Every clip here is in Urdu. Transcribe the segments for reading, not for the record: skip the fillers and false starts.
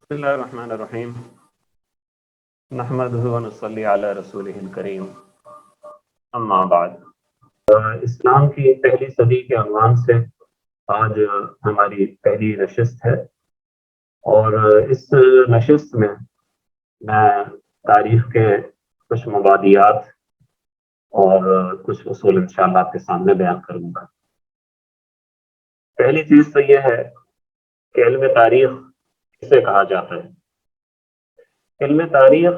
بسم اللہ الرحمن الرحیم نحمدہ و نصلی علی رسولہ الکریم اما بعد۔ اسلام کی پہلی صدی کے عنوان سے آج ہماری پہلی نشست ہے، اور اس نشست میں میں تاریخ کے کچھ مبادیات اور کچھ اصول انشاءاللہ آپ کے سامنے بیان کروں گا۔ پہلی چیز تو یہ ہے کہ علم تاریخ کسے کہا جاتا ہے؟ علم تاریخ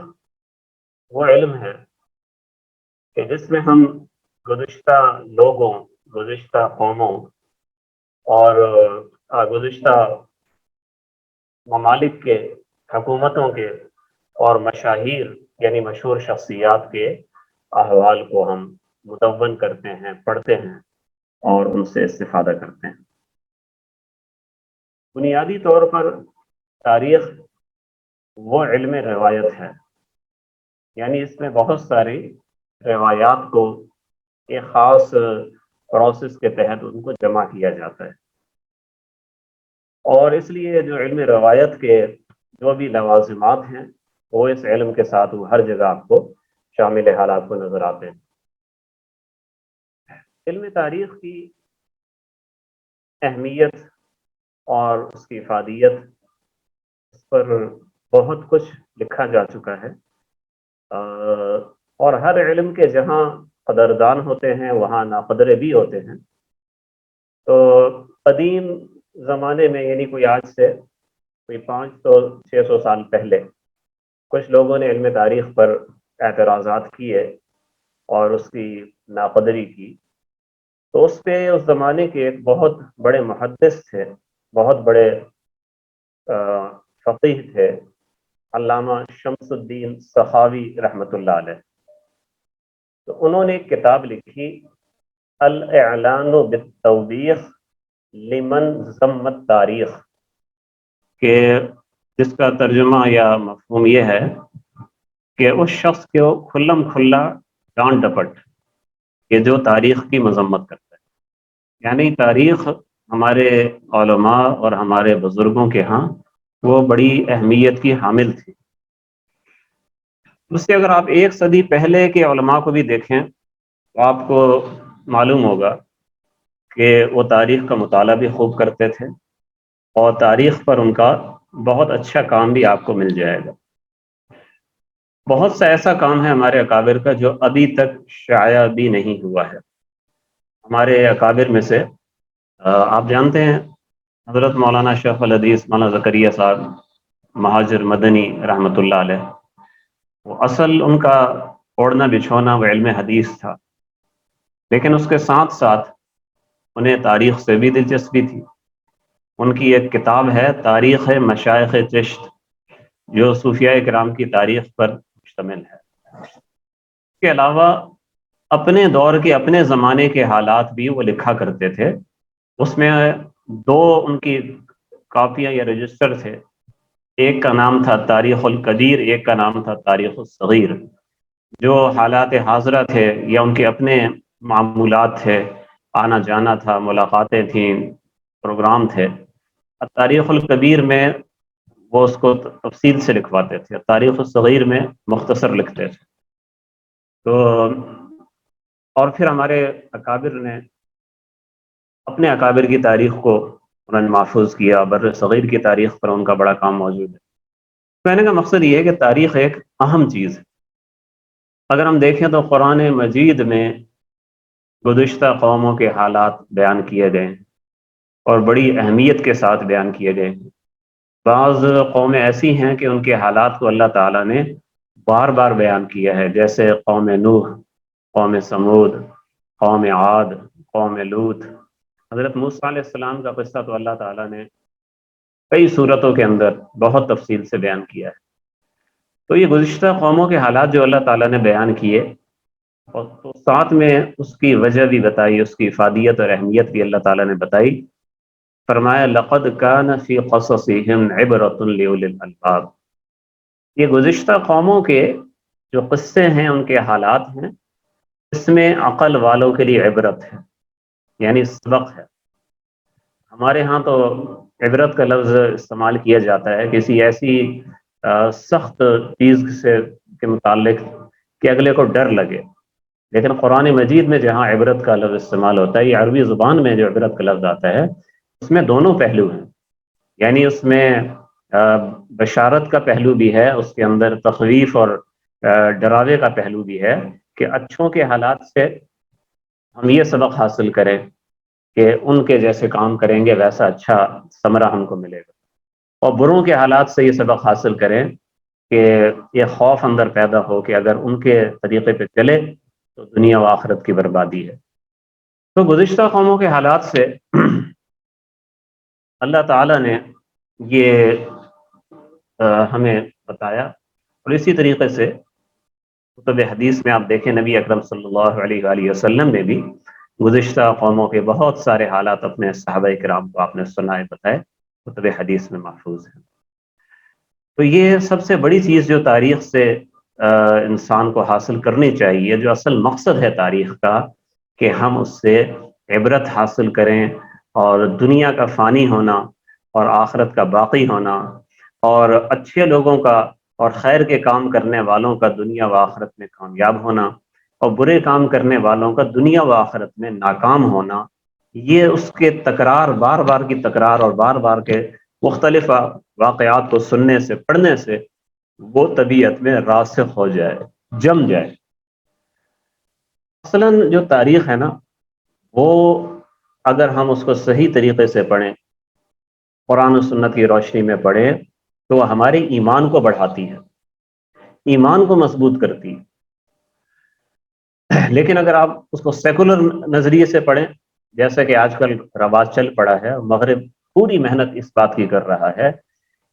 وہ علم ہے کہ جس میں ہم گزشتہ لوگوں، گزشتہ قوموں اور گزشتہ ممالک کے، حکومتوں کے اور مشاہیر یعنی مشہور شخصیات کے احوال کو ہم مدون کرتے ہیں، پڑھتے ہیں اور ان سے استفادہ کرتے ہیں۔ بنیادی طور پر تاریخ وہ علم روایت ہے، یعنی اس میں بہت ساری روایات کو ایک خاص پروسیس کے تحت ان کو جمع کیا جاتا ہے، اور اس لیے جو علم روایت کے جو بھی لوازمات ہیں وہ اس علم کے ساتھ وہ ہر جگہ آپ کو شامل حال آپ کو نظر آتے ہیں۔ علم تاریخ کی اہمیت اور اس کی افادیت، اس پر بہت کچھ لکھا جا چکا ہے، اور ہر علم کے جہاں قدردان ہوتے ہیں وہاں ناقدرے بھی ہوتے ہیں۔ تو قدیم زمانے میں، یعنی کوئی آج سے کوئی 500-600 سال پہلے، کچھ لوگوں نے علم تاریخ پر اعتراضات کیے اور اس کی ناقدری کی، تو اس پہ اس زمانے کے ایک بہت بڑے محدث تھے، بہت بڑے فقیہ تھے، علامہ شمس الدین سخاوی رحمۃ اللہ علیہ۔ تو انہوں نے ایک کتاب لکھی، الاعلان بالتوبیخ لمن ذم التاریخ، کہ جس کا ترجمہ یا مفہوم یہ ہے کہ اس شخص کو کھلم کھلا ڈانٹ ڈپٹ کہ جو تاریخ کی مذمت کرتا ہے۔ یعنی تاریخ ہمارے علماء اور ہمارے بزرگوں کے ہاں وہ بڑی اہمیت کی حامل تھی۔ اس سے اگر آپ 1 صدی پہلے کے علماء کو بھی دیکھیں تو آپ کو معلوم ہوگا کہ وہ تاریخ کا مطالعہ بھی خوب کرتے تھے، اور تاریخ پر ان کا بہت اچھا کام بھی آپ کو مل جائے گا۔ بہت سا ایسا کام ہے ہمارے اکابر کا جو ابھی تک شائع بھی نہیں ہوا ہے۔ ہمارے اکابر میں سے آپ جانتے ہیں حضرت مولانا شیخ الحدیث مولانا زکریا صاحب مہاجر مدنی رحمۃ اللہ علیہ، وہ اصل ان کا اوڑھنا بچھونا وہ علم حدیث تھا، لیکن اس کے ساتھ ساتھ انہیں تاریخ سے بھی دلچسپی تھی۔ ان کی ایک کتاب ہے تاریخ مشائخ چشت، جو صوفیاء کرام کی تاریخ پر مشتمل ہے۔ اس کے علاوہ اپنے دور کے، اپنے زمانے کے حالات بھی وہ لکھا کرتے تھے۔ اس میں 2 ان کی کاپیاں یا رجسٹر تھے، ایک کا نام تھا تاریخ الکبیر، ایک کا نام تھا تاریخ الصغیر۔ جو حالات حاضرہ تھے یا ان کے اپنے معمولات تھے، آنا جانا تھا، ملاقاتیں تھیں، پروگرام تھے، تاریخ الکبیر میں وہ اس کو تفصیل سے لکھواتے تھے، تاریخ الصغیر میں مختصر لکھتے تھے۔ تو اور پھر ہمارے اکابر نے اپنے اکابر کی تاریخ کو انہوں نے محفوظ کیا، بر صغیر کی تاریخ پر ان کا بڑا کام موجود ہے۔ کہنے کا مقصد یہ ہے کہ تاریخ ایک اہم چیز ہے۔ اگر ہم دیکھیں تو قرآن مجید میں گزشتہ قوموں کے حالات بیان کیے گئے اور بڑی اہمیت کے ساتھ بیان کیے گئے۔ بعض قومیں ایسی ہیں کہ ان کے حالات کو اللہ تعالیٰ نے بار بار بیان کیا ہے، جیسے قوم نوح، قوم سمود، قوم عاد، قوم لوط۔ حضرت موسیٰ علیہ السلام کا قصہ تو اللہ تعالیٰ نے کئی صورتوں کے اندر بہت تفصیل سے بیان کیا ہے۔ تو یہ گزشتہ قوموں کے حالات جو اللہ تعالیٰ نے بیان کیے، اور تو ساتھ میں اس کی وجہ بھی بتائی، اس کی افادیت اور اہمیت بھی اللہ تعالیٰ نے بتائی۔ فرمایا لقد کان فی قصصہم عبرۃ لأولی الالباب، یہ گزشتہ قوموں کے جو قصے ہیں، ان کے حالات ہیں، اس میں عقل والوں کے لیے عبرت ہے، یعنی سبق ہے۔ ہمارے ہاں تو عبرت کا لفظ استعمال کیا جاتا ہے کسی ایسی سخت چیز سے کے متعلق کہ اگلے کو ڈر لگے، لیکن قرآن مجید میں جہاں عبرت کا لفظ استعمال ہوتا ہے، یہ عربی زبان میں جو عبرت کا لفظ آتا ہے اس میں دونوں پہلو ہیں، یعنی اس میں بشارت کا پہلو بھی ہے، اس کے اندر تخویف اور ڈراوے کا پہلو بھی ہے کہ اچھوں کے حالات سے ہم یہ سبق حاصل کریں کہ ان کے جیسے کام کریں گے ویسا اچھا ثمرہ ہم کو ملے گا، اور بروں کے حالات سے یہ سبق حاصل کریں کہ یہ خوف اندر پیدا ہو کہ اگر ان کے طریقے پہ چلے تو دنیا و آخرت کی بربادی ہے۔ تو گزشتہ قوموں کے حالات سے اللہ تعالیٰ نے یہ ہمیں بتایا، اور اسی طریقے سے کتب حدیث میں آپ دیکھیں نبی اکرم صلی اللہ علیہ وآلہ وسلم نے بھی گزشتہ قوموں کے بہت سارے حالات اپنے صحابہ کرام کو آپ نے سنائے بتائے، کتب حدیث میں محفوظ ہیں۔ تو یہ سب سے بڑی چیز جو تاریخ سے انسان کو حاصل کرنی چاہیے، جو اصل مقصد ہے تاریخ کا، کہ ہم اس سے عبرت حاصل کریں، اور دنیا کا فانی ہونا اور آخرت کا باقی ہونا، اور اچھے لوگوں کا اور خیر کے کام کرنے والوں کا دنیا و آخرت میں کامیاب ہونا، اور برے کام کرنے والوں کا دنیا و آخرت میں ناکام ہونا، یہ اس کے تکرار، بار بار کی تکرار اور بار بار کے مختلف واقعات کو سننے سے، پڑھنے سے وہ طبیعت میں راسخ ہو جائے، جم جائے۔ مثلاً جو تاریخ ہے نا، وہ اگر ہم اس کو صحیح طریقے سے پڑھیں، قرآن و سنت کی روشنی میں پڑھیں، تو وہ ہمارے ایمان کو بڑھاتی ہے، ایمان کو مضبوط کرتی ہے۔ لیکن اگر آپ اس کو سیکولر نظریے سے پڑھیں، جیسا کہ آج کل رواج چل پڑا ہے، مغرب پوری محنت اس بات کی کر رہا ہے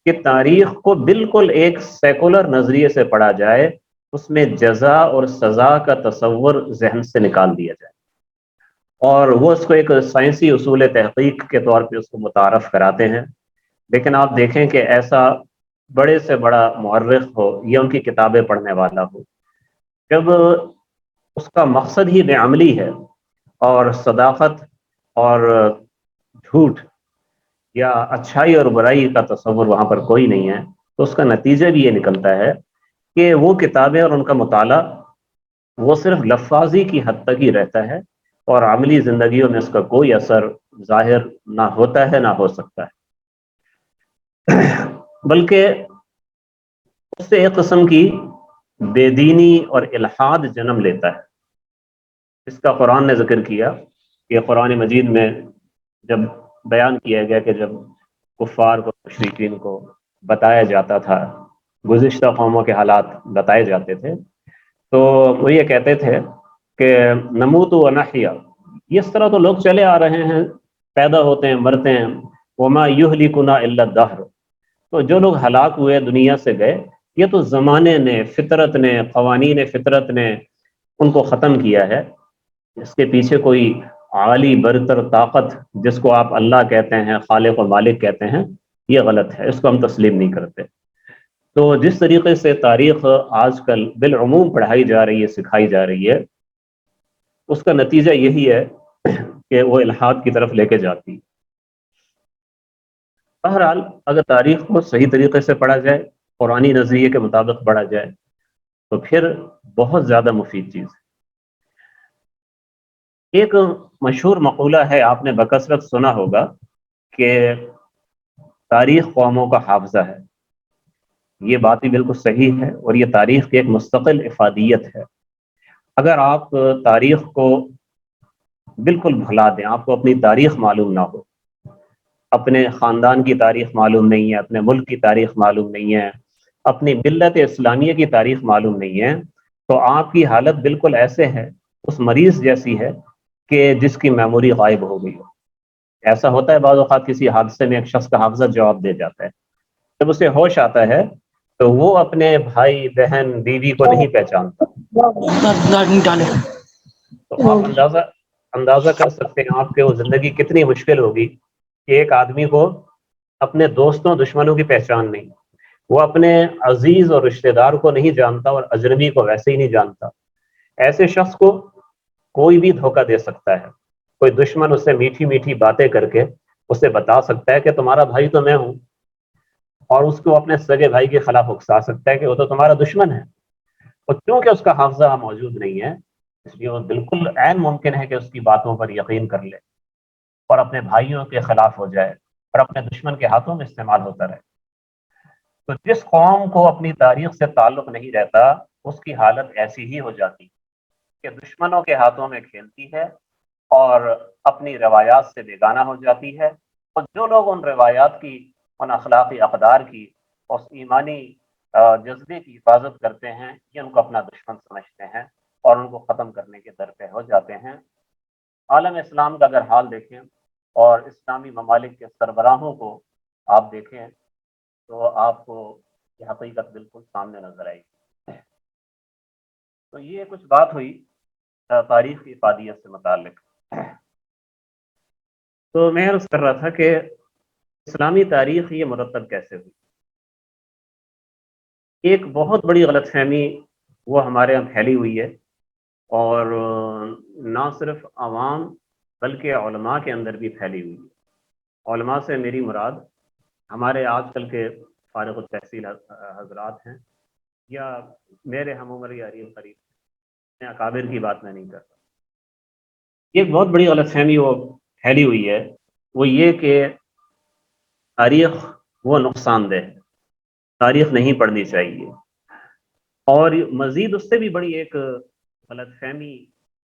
کہ تاریخ کو بالکل ایک سیکولر نظریے سے پڑھا جائے، اس میں جزا اور سزا کا تصور ذہن سے نکال دیا جائے، اور وہ اس کو ایک سائنسی اصول تحقیق کے طور پہ اس کو متعارف کراتے ہیں۔ لیکن آپ دیکھیں کہ ایسا بڑے سے بڑا مورخ ہو یا ان کی کتابیں پڑھنے والا ہو، جب اس کا مقصد ہی بے عملی ہے اور صداقت اور جھوٹ یا اچھائی اور برائی کا تصور وہاں پر کوئی نہیں ہے، تو اس کا نتیجہ بھی یہ نکلتا ہے کہ وہ کتابیں اور ان کا مطالعہ وہ صرف لفاظی کی حد تک ہی رہتا ہے، اور عملی زندگیوں میں اس کا کوئی اثر ظاہر نہ ہوتا ہے نہ ہو سکتا ہے، بلکہ اس سے ایک قسم کی بے دینی اور الحاد جنم لیتا ہے۔ اس کا قرآن نے ذکر کیا کہ قرآن مجید میں جب بیان کیا گیا کہ جب کفار کو، مشرکین کو بتایا جاتا تھا، گزشتہ قوموں کے حالات بتائے جاتے تھے، تو وہ یہ کہتے تھے کہ نموت و نحیا، اس طرح تو لوگ چلے آ رہے ہیں، پیدا ہوتے ہیں، مرتے ہیں، وما یہلکنا الا الدہر، تو جو لوگ ہلاک ہوئے، دنیا سے گئے، یہ تو زمانے نے، فطرت نے، قوانین فطرت نے ان کو ختم کیا ہے، اس کے پیچھے کوئی عالی برتر طاقت جس کو آپ اللہ کہتے ہیں، خالق و مالک کہتے ہیں، یہ غلط ہے، اس کو ہم تسلیم نہیں کرتے۔ تو جس طریقے سے تاریخ آج کل بالعموم پڑھائی جا رہی ہے، سکھائی جا رہی ہے، اس کا نتیجہ یہی ہے کہ وہ الحاد کی طرف لے کے جاتی ہے۔ بہرحال اگر تاریخ کو صحیح طریقے سے پڑھا جائے، قرآنی نظریے کے مطابق پڑھا جائے، تو پھر بہت زیادہ مفید چیز ہے۔ ایک مشہور مقولہ ہے، آپ نے بکثرت سنا ہوگا، کہ تاریخ قوموں کا حافظہ ہے۔ یہ بات بھی بالکل صحیح ہے، اور یہ تاریخ کی ایک مستقل افادیت ہے۔ اگر آپ تاریخ کو بالکل بھلا دیں، آپ کو اپنی تاریخ معلوم نہ ہو، اپنے خاندان کی تاریخ معلوم نہیں ہے، اپنے ملک کی تاریخ معلوم نہیں ہے، اپنی ملت اسلامیہ کی تاریخ معلوم نہیں ہے، تو آپ کی حالت بالکل ایسے ہے، اس مریض جیسی ہے کہ جس کی میموری غائب ہو گئی ہو۔ ایسا ہوتا ہے بعض اوقات کسی حادثے میں ایک شخص کا حافظہ جواب دے جاتا ہے، جب اسے ہوش آتا ہے تو وہ اپنے بھائی، بہن، بیوی کو نہیں پہچانتا۔ تو آپ اندازہ کر سکتے ہیں آپ کے وہ زندگی کتنی مشکل ہوگی کہ ایک آدمی کو اپنے دوستوں، دشمنوں کی پہچان نہیں، وہ اپنے عزیز اور رشتہ دار کو نہیں جانتا، اور اجنبی کو ویسے ہی نہیں جانتا۔ ایسے شخص کو کوئی بھی دھوکہ دے سکتا ہے، کوئی دشمن اس سے میٹھی میٹھی باتیں کر کے اسے بتا سکتا ہے کہ تمہارا بھائی تو میں ہوں، اور اس کو اپنے سگے بھائی کے خلاف اکسا سکتا ہے کہ وہ تو تمہارا دشمن ہے. اور کیونکہ اس کا حافظہ موجود نہیں ہے، اس لیے وہ بالکل عین ممکن ہے کہ اس کی باتوں پر یقین کر لے اور اپنے بھائیوں کے خلاف ہو جائے اور اپنے دشمن کے ہاتھوں میں استعمال ہوتا رہے. تو جس قوم کو اپنی تاریخ سے تعلق نہیں رہتا، اس کی حالت ایسی ہی ہو جاتی کہ دشمنوں کے ہاتھوں میں کھیلتی ہے اور اپنی روایات سے بیگانہ ہو جاتی ہے. اور جو لوگ ان روایات کی، ان اخلاقی اقدار کی، اس ایمانی جذبے کی حفاظت کرتے ہیں، یہ ان کو اپنا دشمن سمجھتے ہیں اور ان کو ختم کرنے کے در پہ ہو جاتے ہیں. عالم اسلام کا اگر حال دیکھیں اور اسلامی ممالک کے سربراہوں کو آپ دیکھیں تو آپ کو یہ حقیقت بالکل سامنے نظر آئے گی. تو یہ کچھ بات ہوئی تاریخ کی افادیت سے متعلق. تو میں عرض کر رہا تھا کہ اسلامی تاریخ یہ مرتب کیسے ہوئی. ایک بہت بڑی غلط فہمی وہ ہمارے یہاں پھیلی ہوئی ہے، اور نہ صرف عوام بلکہ علماء کے اندر بھی پھیلی ہوئی ہے. علماء سے میری مراد ہمارے آج کل کے فارغ التحصیل حضرات ہیں، یا میرے ہم عمر یا قریب، میں اکابر کی بات میں نہیں کرتا. یہ ایک بہت بڑی غلط فہمی وہ پھیلی ہوئی ہے، وہ یہ کہ تاریخ وہ نقصان دہ ہے، تاریخ نہیں پڑھنی چاہیے. اور مزید اس سے بھی بڑی ایک غلط فہمی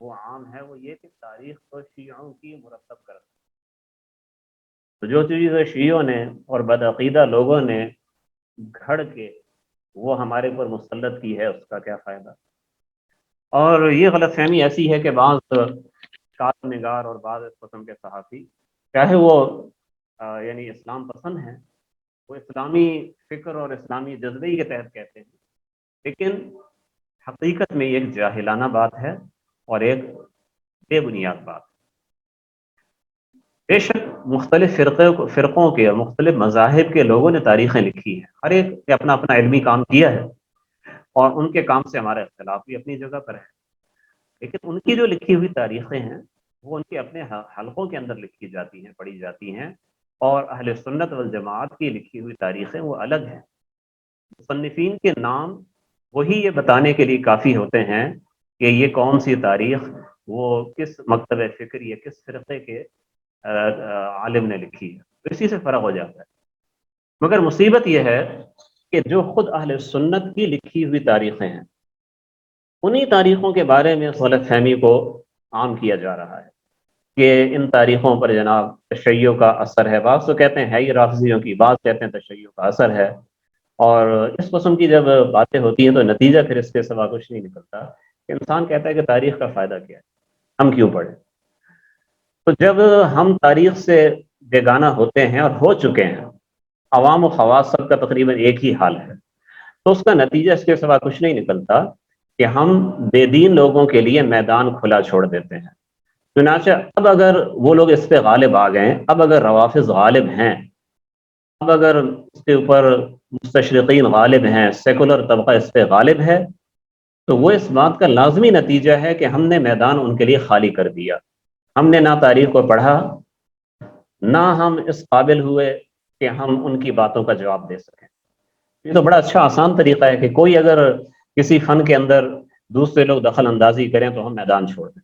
وہ عام ہے، وہ یہ کہ تاریخ کو شیعوں کی مرتب کرتا ہے. تو جو چیز شیعوں نے اور بدعقیدہ لوگوں نے گھڑ کے وہ ہمارے اوپر مسلط کی ہے، اس کا کیا فائدہ. اور یہ غلط فہمی ایسی ہے کہ بعض کالم نگار اور بعض اس قسم کے صحافی، چاہے وہ یعنی اسلام پسند ہیں، وہ اسلامی فکر اور اسلامی جذبے کے تحت کہتے ہیں، لیکن حقیقت میں یہ ایک جاہلانہ بات ہے اور ایک بے بنیاد بات. بے شک مختلف فرقوں کے اور مختلف مذاہب کے لوگوں نے تاریخیں لکھی ہیں، ہر ایک نے اپنا اپنا علمی کام کیا ہے، اور ان کے کام سے ہمارا اختلاف بھی اپنی جگہ پر ہے. لیکن ان کی جو لکھی ہوئی تاریخیں ہیں وہ ان کے اپنے حلقوں کے اندر لکھی جاتی ہیں، پڑھی جاتی ہیں، اور اہل سنت والجماعت کی لکھی ہوئی تاریخیں وہ الگ ہیں. مصنفین کے نام وہی یہ بتانے کے لیے کافی ہوتے ہیں کہ یہ کون سی تاریخ وہ کس مکتب فکر یا کس فرقے کے عالم نے لکھی ہے، تو اسی سے فرق ہو جاتا ہے. مگر مصیبت یہ ہے کہ جو خود اہل سنت کی لکھی ہوئی تاریخیں ہیں، انہی تاریخوں کے بارے میں غلط فہمی کو عام کیا جا رہا ہے کہ ان تاریخوں پر جناب تشیع کا اثر ہے. بعض تو کہتے ہیں ہی رافضیوں کی، بعض کہتے ہیں تشیع کا اثر ہے. اور اس قسم کی جب باتیں ہوتی ہیں تو نتیجہ پھر اس کے سوا کچھ نہیں نکلتا کہ انسان کہتا ہے کہ تاریخ کا فائدہ کیا ہے، ہم کیوں پڑھیں. تو جب ہم تاریخ سے بیگانہ ہوتے ہیں اور ہو چکے ہیں، عوام و خواص سب کا تقریباً ایک ہی حال ہے، تو اس کا نتیجہ اس کے سوا کچھ نہیں نکلتا کہ ہم بے دین لوگوں کے لیے میدان کھلا چھوڑ دیتے ہیں. چنانچہ اب اگر وہ لوگ اس پہ غالب آ گئے، اب اگر روافض غالب ہیں، اب اگر اس کے اوپر مستشرقین غالب ہیں، سیکولر طبقہ اس پہ غالب ہے، تو وہ اس بات کا لازمی نتیجہ ہے کہ ہم نے میدان ان کے لیے خالی کر دیا. ہم نے نہ تاریخ کو پڑھا، نہ ہم اس قابل ہوئے کہ ہم ان کی باتوں کا جواب دے سکیں. یہ تو بڑا اچھا آسان طریقہ ہے کہ کوئی اگر کسی فن کے اندر دوسرے لوگ دخل اندازی کریں تو ہم میدان چھوڑ دیں.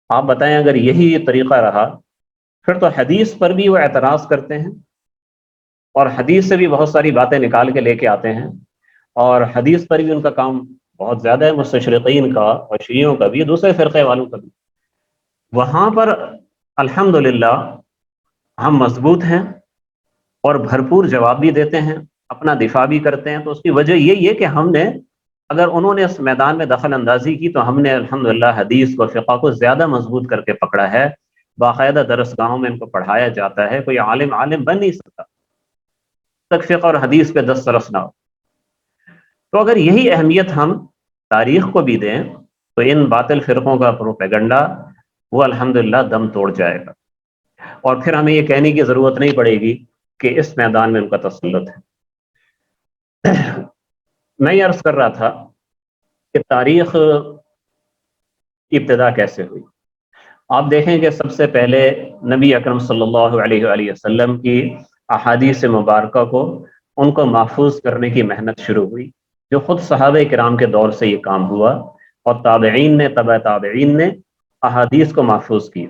آپ بتائیں اگر یہی طریقہ رہا پھر تو حدیث پر بھی وہ اعتراض کرتے ہیں، اور حدیث سے بھی بہت ساری باتیں نکال کے لے کے آتے ہیں، اور حدیث پر بھی ان کا کام بہت زیادہ ہے، مستشرقین کا اور شیعوں کا بھی، دوسرے فرقے والوں کا بھی. وہاں پر الحمدللہ ہم مضبوط ہیں اور بھرپور جواب بھی دیتے ہیں، اپنا دفاع بھی کرتے ہیں. تو اس کی وجہ یہی ہے کہ ہم نے، اگر انہوں نے اس میدان میں دخل اندازی کی تو ہم نے الحمدللہ حدیث کو، فقہ کو زیادہ مضبوط کر کے پکڑا ہے. باقاعدہ درس گاہوں میں ان کو پڑھایا جاتا ہے. کوئی عالم بن نہیں سکتا تک فقہ اور حدیث پہ دسترس نہ ہو. تو اگر یہی اہمیت ہم تاریخ کو بھی دیں تو ان باطل فرقوں کا پروپیگنڈا وہ الحمدللہ دم توڑ جائے گا، اور پھر ہمیں یہ کہنے کی ضرورت نہیں پڑے گی کہ اس میدان میں ان کا تسلط ہے. میں یہ عرض کر رہا تھا کہ تاریخ ابتدا کیسے ہوئی. آپ دیکھیں کہ سب سے پہلے نبی اکرم صلی اللہ علیہ وآلہ وسلم کی احادیث مبارکہ کو ان کو محفوظ کرنے کی محنت شروع ہوئی، جو خود صحابہ کرام کے دور سے یہ کام ہوا، اور تابعین نے، تبع تابعین نے احادیث کو محفوظ کیا۔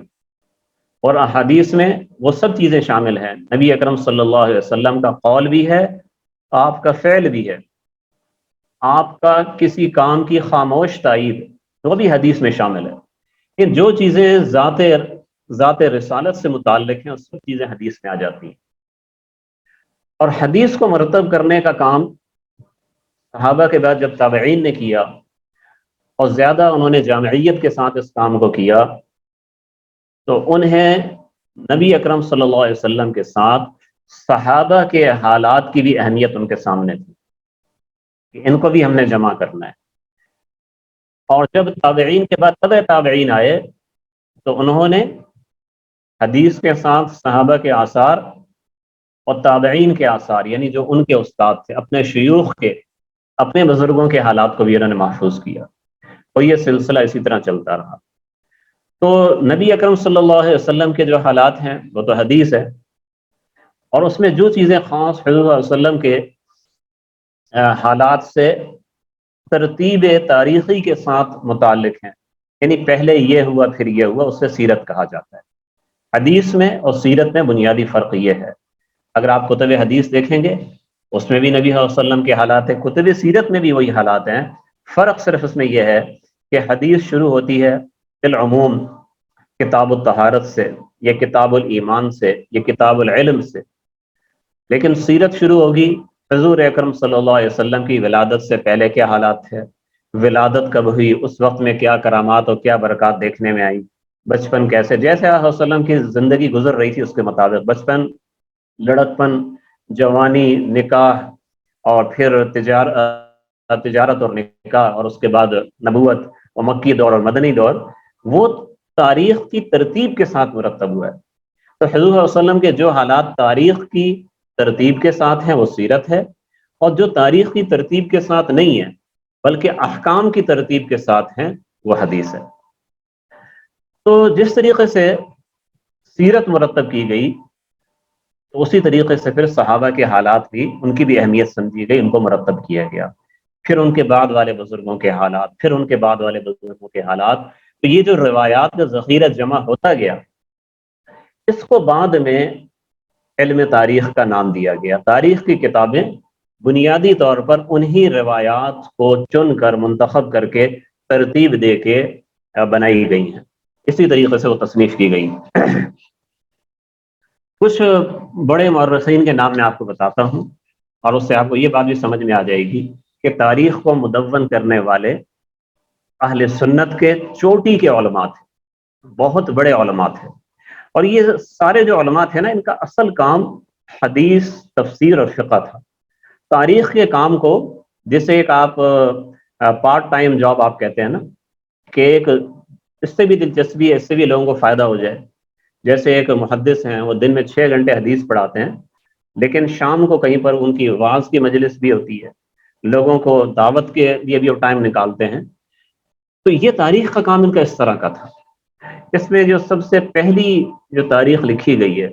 اور احادیث میں وہ سب چیزیں شامل ہیں، نبی اکرم صلی اللہ علیہ وسلم کا قول بھی ہے، آپ کا فعل بھی ہے، آپ کا کسی کام کی خاموش تائید وہ بھی حدیث میں شامل ہے۔ کہ جو چیزیں ذات رسالت سے متعلق ہیں وہ سب چیزیں حدیث میں آ جاتی ہیں۔ اور حدیث کو مرتب کرنے کا کام صحابہ کے بعد جب تابعین نے کیا، اور زیادہ انہوں نے جامعیت کے ساتھ اس کام کو کیا، تو انہیں نبی اکرم صلی اللہ علیہ وسلم کے ساتھ صحابہ کے حالات کی بھی اہمیت ان کے سامنے تھی کہ ان کو بھی ہم نے جمع کرنا ہے۔ اور جب تابعین کے بعد تبع تابعین آئے تو انہوں نے حدیث کے ساتھ صحابہ کے آثار اور تابعین کے آثار، یعنی جو ان کے استاد تھے، اپنے شیوخ کے، اپنے بزرگوں کے حالات کو بھی انہوں نے محفوظ کیا، اور یہ سلسلہ اسی طرح چلتا رہا۔ تو نبی اکرم صلی اللہ علیہ وسلم کے جو حالات ہیں وہ تو حدیث ہے، اور اس میں جو چیزیں خاص حضور صلی اللہ علیہ وسلم کے حالات سے ترتیب تاریخی کے ساتھ متعلق ہیں، یعنی پہلے یہ ہوا پھر یہ ہوا، اس سے سیرت کہا جاتا ہے۔ حدیث میں اور سیرت میں بنیادی فرق یہ ہے، اگر آپ کتب حدیث دیکھیں گے اس میں بھی نبی صلی اللہ علیہ وسلم کے حالات ہیں، کتب سیرت میں بھی وہی حالات ہیں، فرق صرف اس میں یہ ہے کہ حدیث شروع ہوتی ہے بالعموم کتاب الطہارت سے، یا کتاب الایمان سے، یا کتاب العلم سے، لیکن سیرت شروع ہوگی حضور اکرم صلی اللہ علیہ وسلم کی ولادت سے پہلے کیا حالات تھے، ولادت کب ہوئی، اس وقت میں کیا کرامات اور کیا برکات دیکھنے میں آئی، بچپن کیسے، جیسے آپ صلی اللہ علیہ وسلم کی زندگی گزر رہی تھی اس کے مطابق، بچپن، لڑکپن، جوانی، نکاح، اور پھر تجارت اور نکاح، اور اس کے بعد نبوت اور مکی دور اور مدنی دور، وہ تاریخ کی ترتیب کے ساتھ مرتب ہوا ہے۔ تو حضور صلی اللہ علیہ وسلم کے جو حالات تاریخ کی ترتیب کے ساتھ ہیں وہ سیرت ہے، اور جو تاریخ کی ترتیب کے ساتھ نہیں ہے بلکہ احکام کی ترتیب کے ساتھ ہیں وہ حدیث ہے۔ تو جس طریقے سے سیرت مرتب کی گئی، تو اسی طریقے سے پھر صحابہ کے حالات بھی، ان کی بھی اہمیت سمجھی گئی، ان کو مرتب کیا گیا، پھر ان کے بعد والے بزرگوں کے حالات، پھر ان کے بعد والے بزرگوں کے حالات۔ تو یہ جو روایات کا ذخیرہ جمع ہوتا گیا، اس کو بعد میں علم تاریخ کا نام دیا گیا۔ تاریخ کی کتابیں بنیادی طور پر انہی روایات کو چن کر، منتخب کر کے، ترتیب دے کے بنائی گئی ہیں، اسی طریقے سے وہ تصنیف کی گئی۔ کچھ بڑے مورخین کے نام میں آپ کو بتاتا ہوں، اور اس سے آپ کو یہ بات بھی سمجھ میں آ جائے گی کہ تاریخ کو مدون کرنے والے اہل سنت کے چوٹی کے علماء تھے، بہت بڑے علماء تھے، اور یہ سارے جو علماء تھے نا، ان کا اصل کام حدیث، تفسیر اور فقہ تھا۔ تاریخ کے کام کو، جیسے ایک آپ پارٹ ٹائم جاب آپ کہتے ہیں نا، کہ ایک اس سے بھی دلچسپی ہے، اس سے بھی لوگوں کو فائدہ ہو جائے، جیسے ایک محدث ہیں، وہ دن میں 6 گھنٹے حدیث پڑھاتے ہیں، لیکن شام کو کہیں پر ان کی وعظ کی مجلس بھی ہوتی ہے، لوگوں کو دعوت کے لیے بھی وہ ٹائم نکالتے ہیں۔ تو یہ تاریخ کا کام ان کا اس طرح کا تھا۔ اس میں جو سب سے پہلی جو تاریخ لکھی گئی ہے،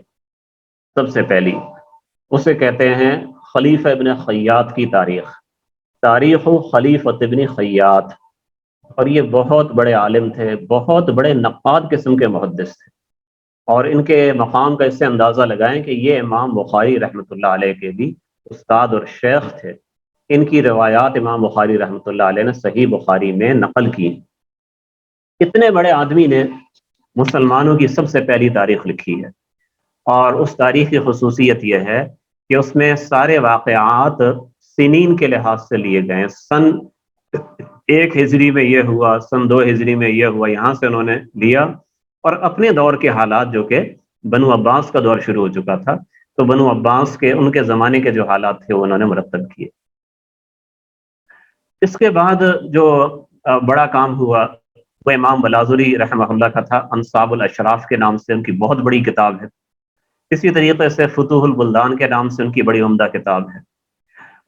سب سے پہلی، اسے کہتے ہیں خلیفہ ابن خیاط کی تاریخ، تاریخ خلیفہ ابن خیاط۔ اور یہ بہت بڑے عالم تھے، بہت بڑے نقاد قسم کے محدث تھے، اور ان کے مقام کا اس سے اندازہ لگائیں کہ یہ امام بخاری رحمۃ اللہ علیہ کے بھی استاد اور شیخ تھے۔ ان کی روایات امام بخاری رحمۃ اللہ علیہ نے صحیح بخاری میں نقل کی۔ اتنے بڑے آدمی نے مسلمانوں کی سب سے پہلی تاریخ لکھی ہے، اور اس تاریخ کی خصوصیت یہ ہے کہ اس میں سارے واقعات سنین کے لحاظ سے لیے گئے ہیں۔ سن 1 ہجری میں یہ ہوا، سن 2 ہجری میں یہ ہوا، یہاں سے انہوں نے لیا، اور اپنے دور کے حالات، جو کہ بنو عباس کا دور شروع ہو چکا تھا، تو بنو عباس کے، ان کے زمانے کے جو حالات تھے وہ انہوں نے مرتب کیے۔ اس کے بعد جو بڑا کام ہوا وہ امام بلازری رحمہ اللہ کا تھا، انصاب الاشراف کے نام سے ان کی بہت بڑی کتاب ہے۔ اسی طریقے سے فتوح البلدان کے نام سے ان کی بڑی عمدہ کتاب ہے۔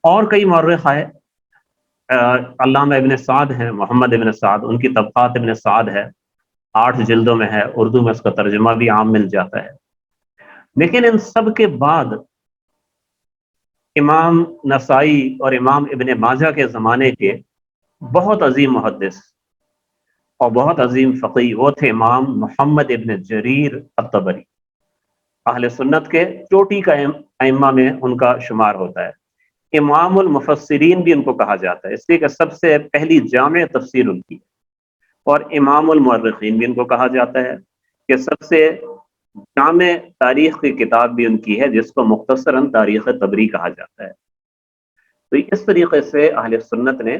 اور کئی مورخ آئے، علامہ ابن سعد ہیں، محمد ابن سعد، ان کی طبقات ابن سعد ہے، 8 جلدوں میں ہے، اردو میں اس کا ترجمہ بھی عام مل جاتا ہے۔ لیکن ان سب کے بعد امام نسائی اور امام ابن ماجہ کے زمانے کے بہت عظیم محدث اور بہت عظیم فقیہ وہ تھے امام محمد ابن جریر الطبری۔ اہل سنت کے چوٹی کا ائمہ میں ان کا شمار ہوتا ہے۔ امام المفسرین بھی ان کو کہا جاتا ہے، اس لیے کہ سب سے پہلی جامع تفسیر ان کی، اور امام المؤرخین بھی ان کو کہا جاتا ہے کہ سب سے جامع تاریخ کی کتاب بھی ان کی ہے، جس کو مختصراً تاریخ طبری کہا جاتا ہے۔ تو اس طریقے سے اہل سنت نے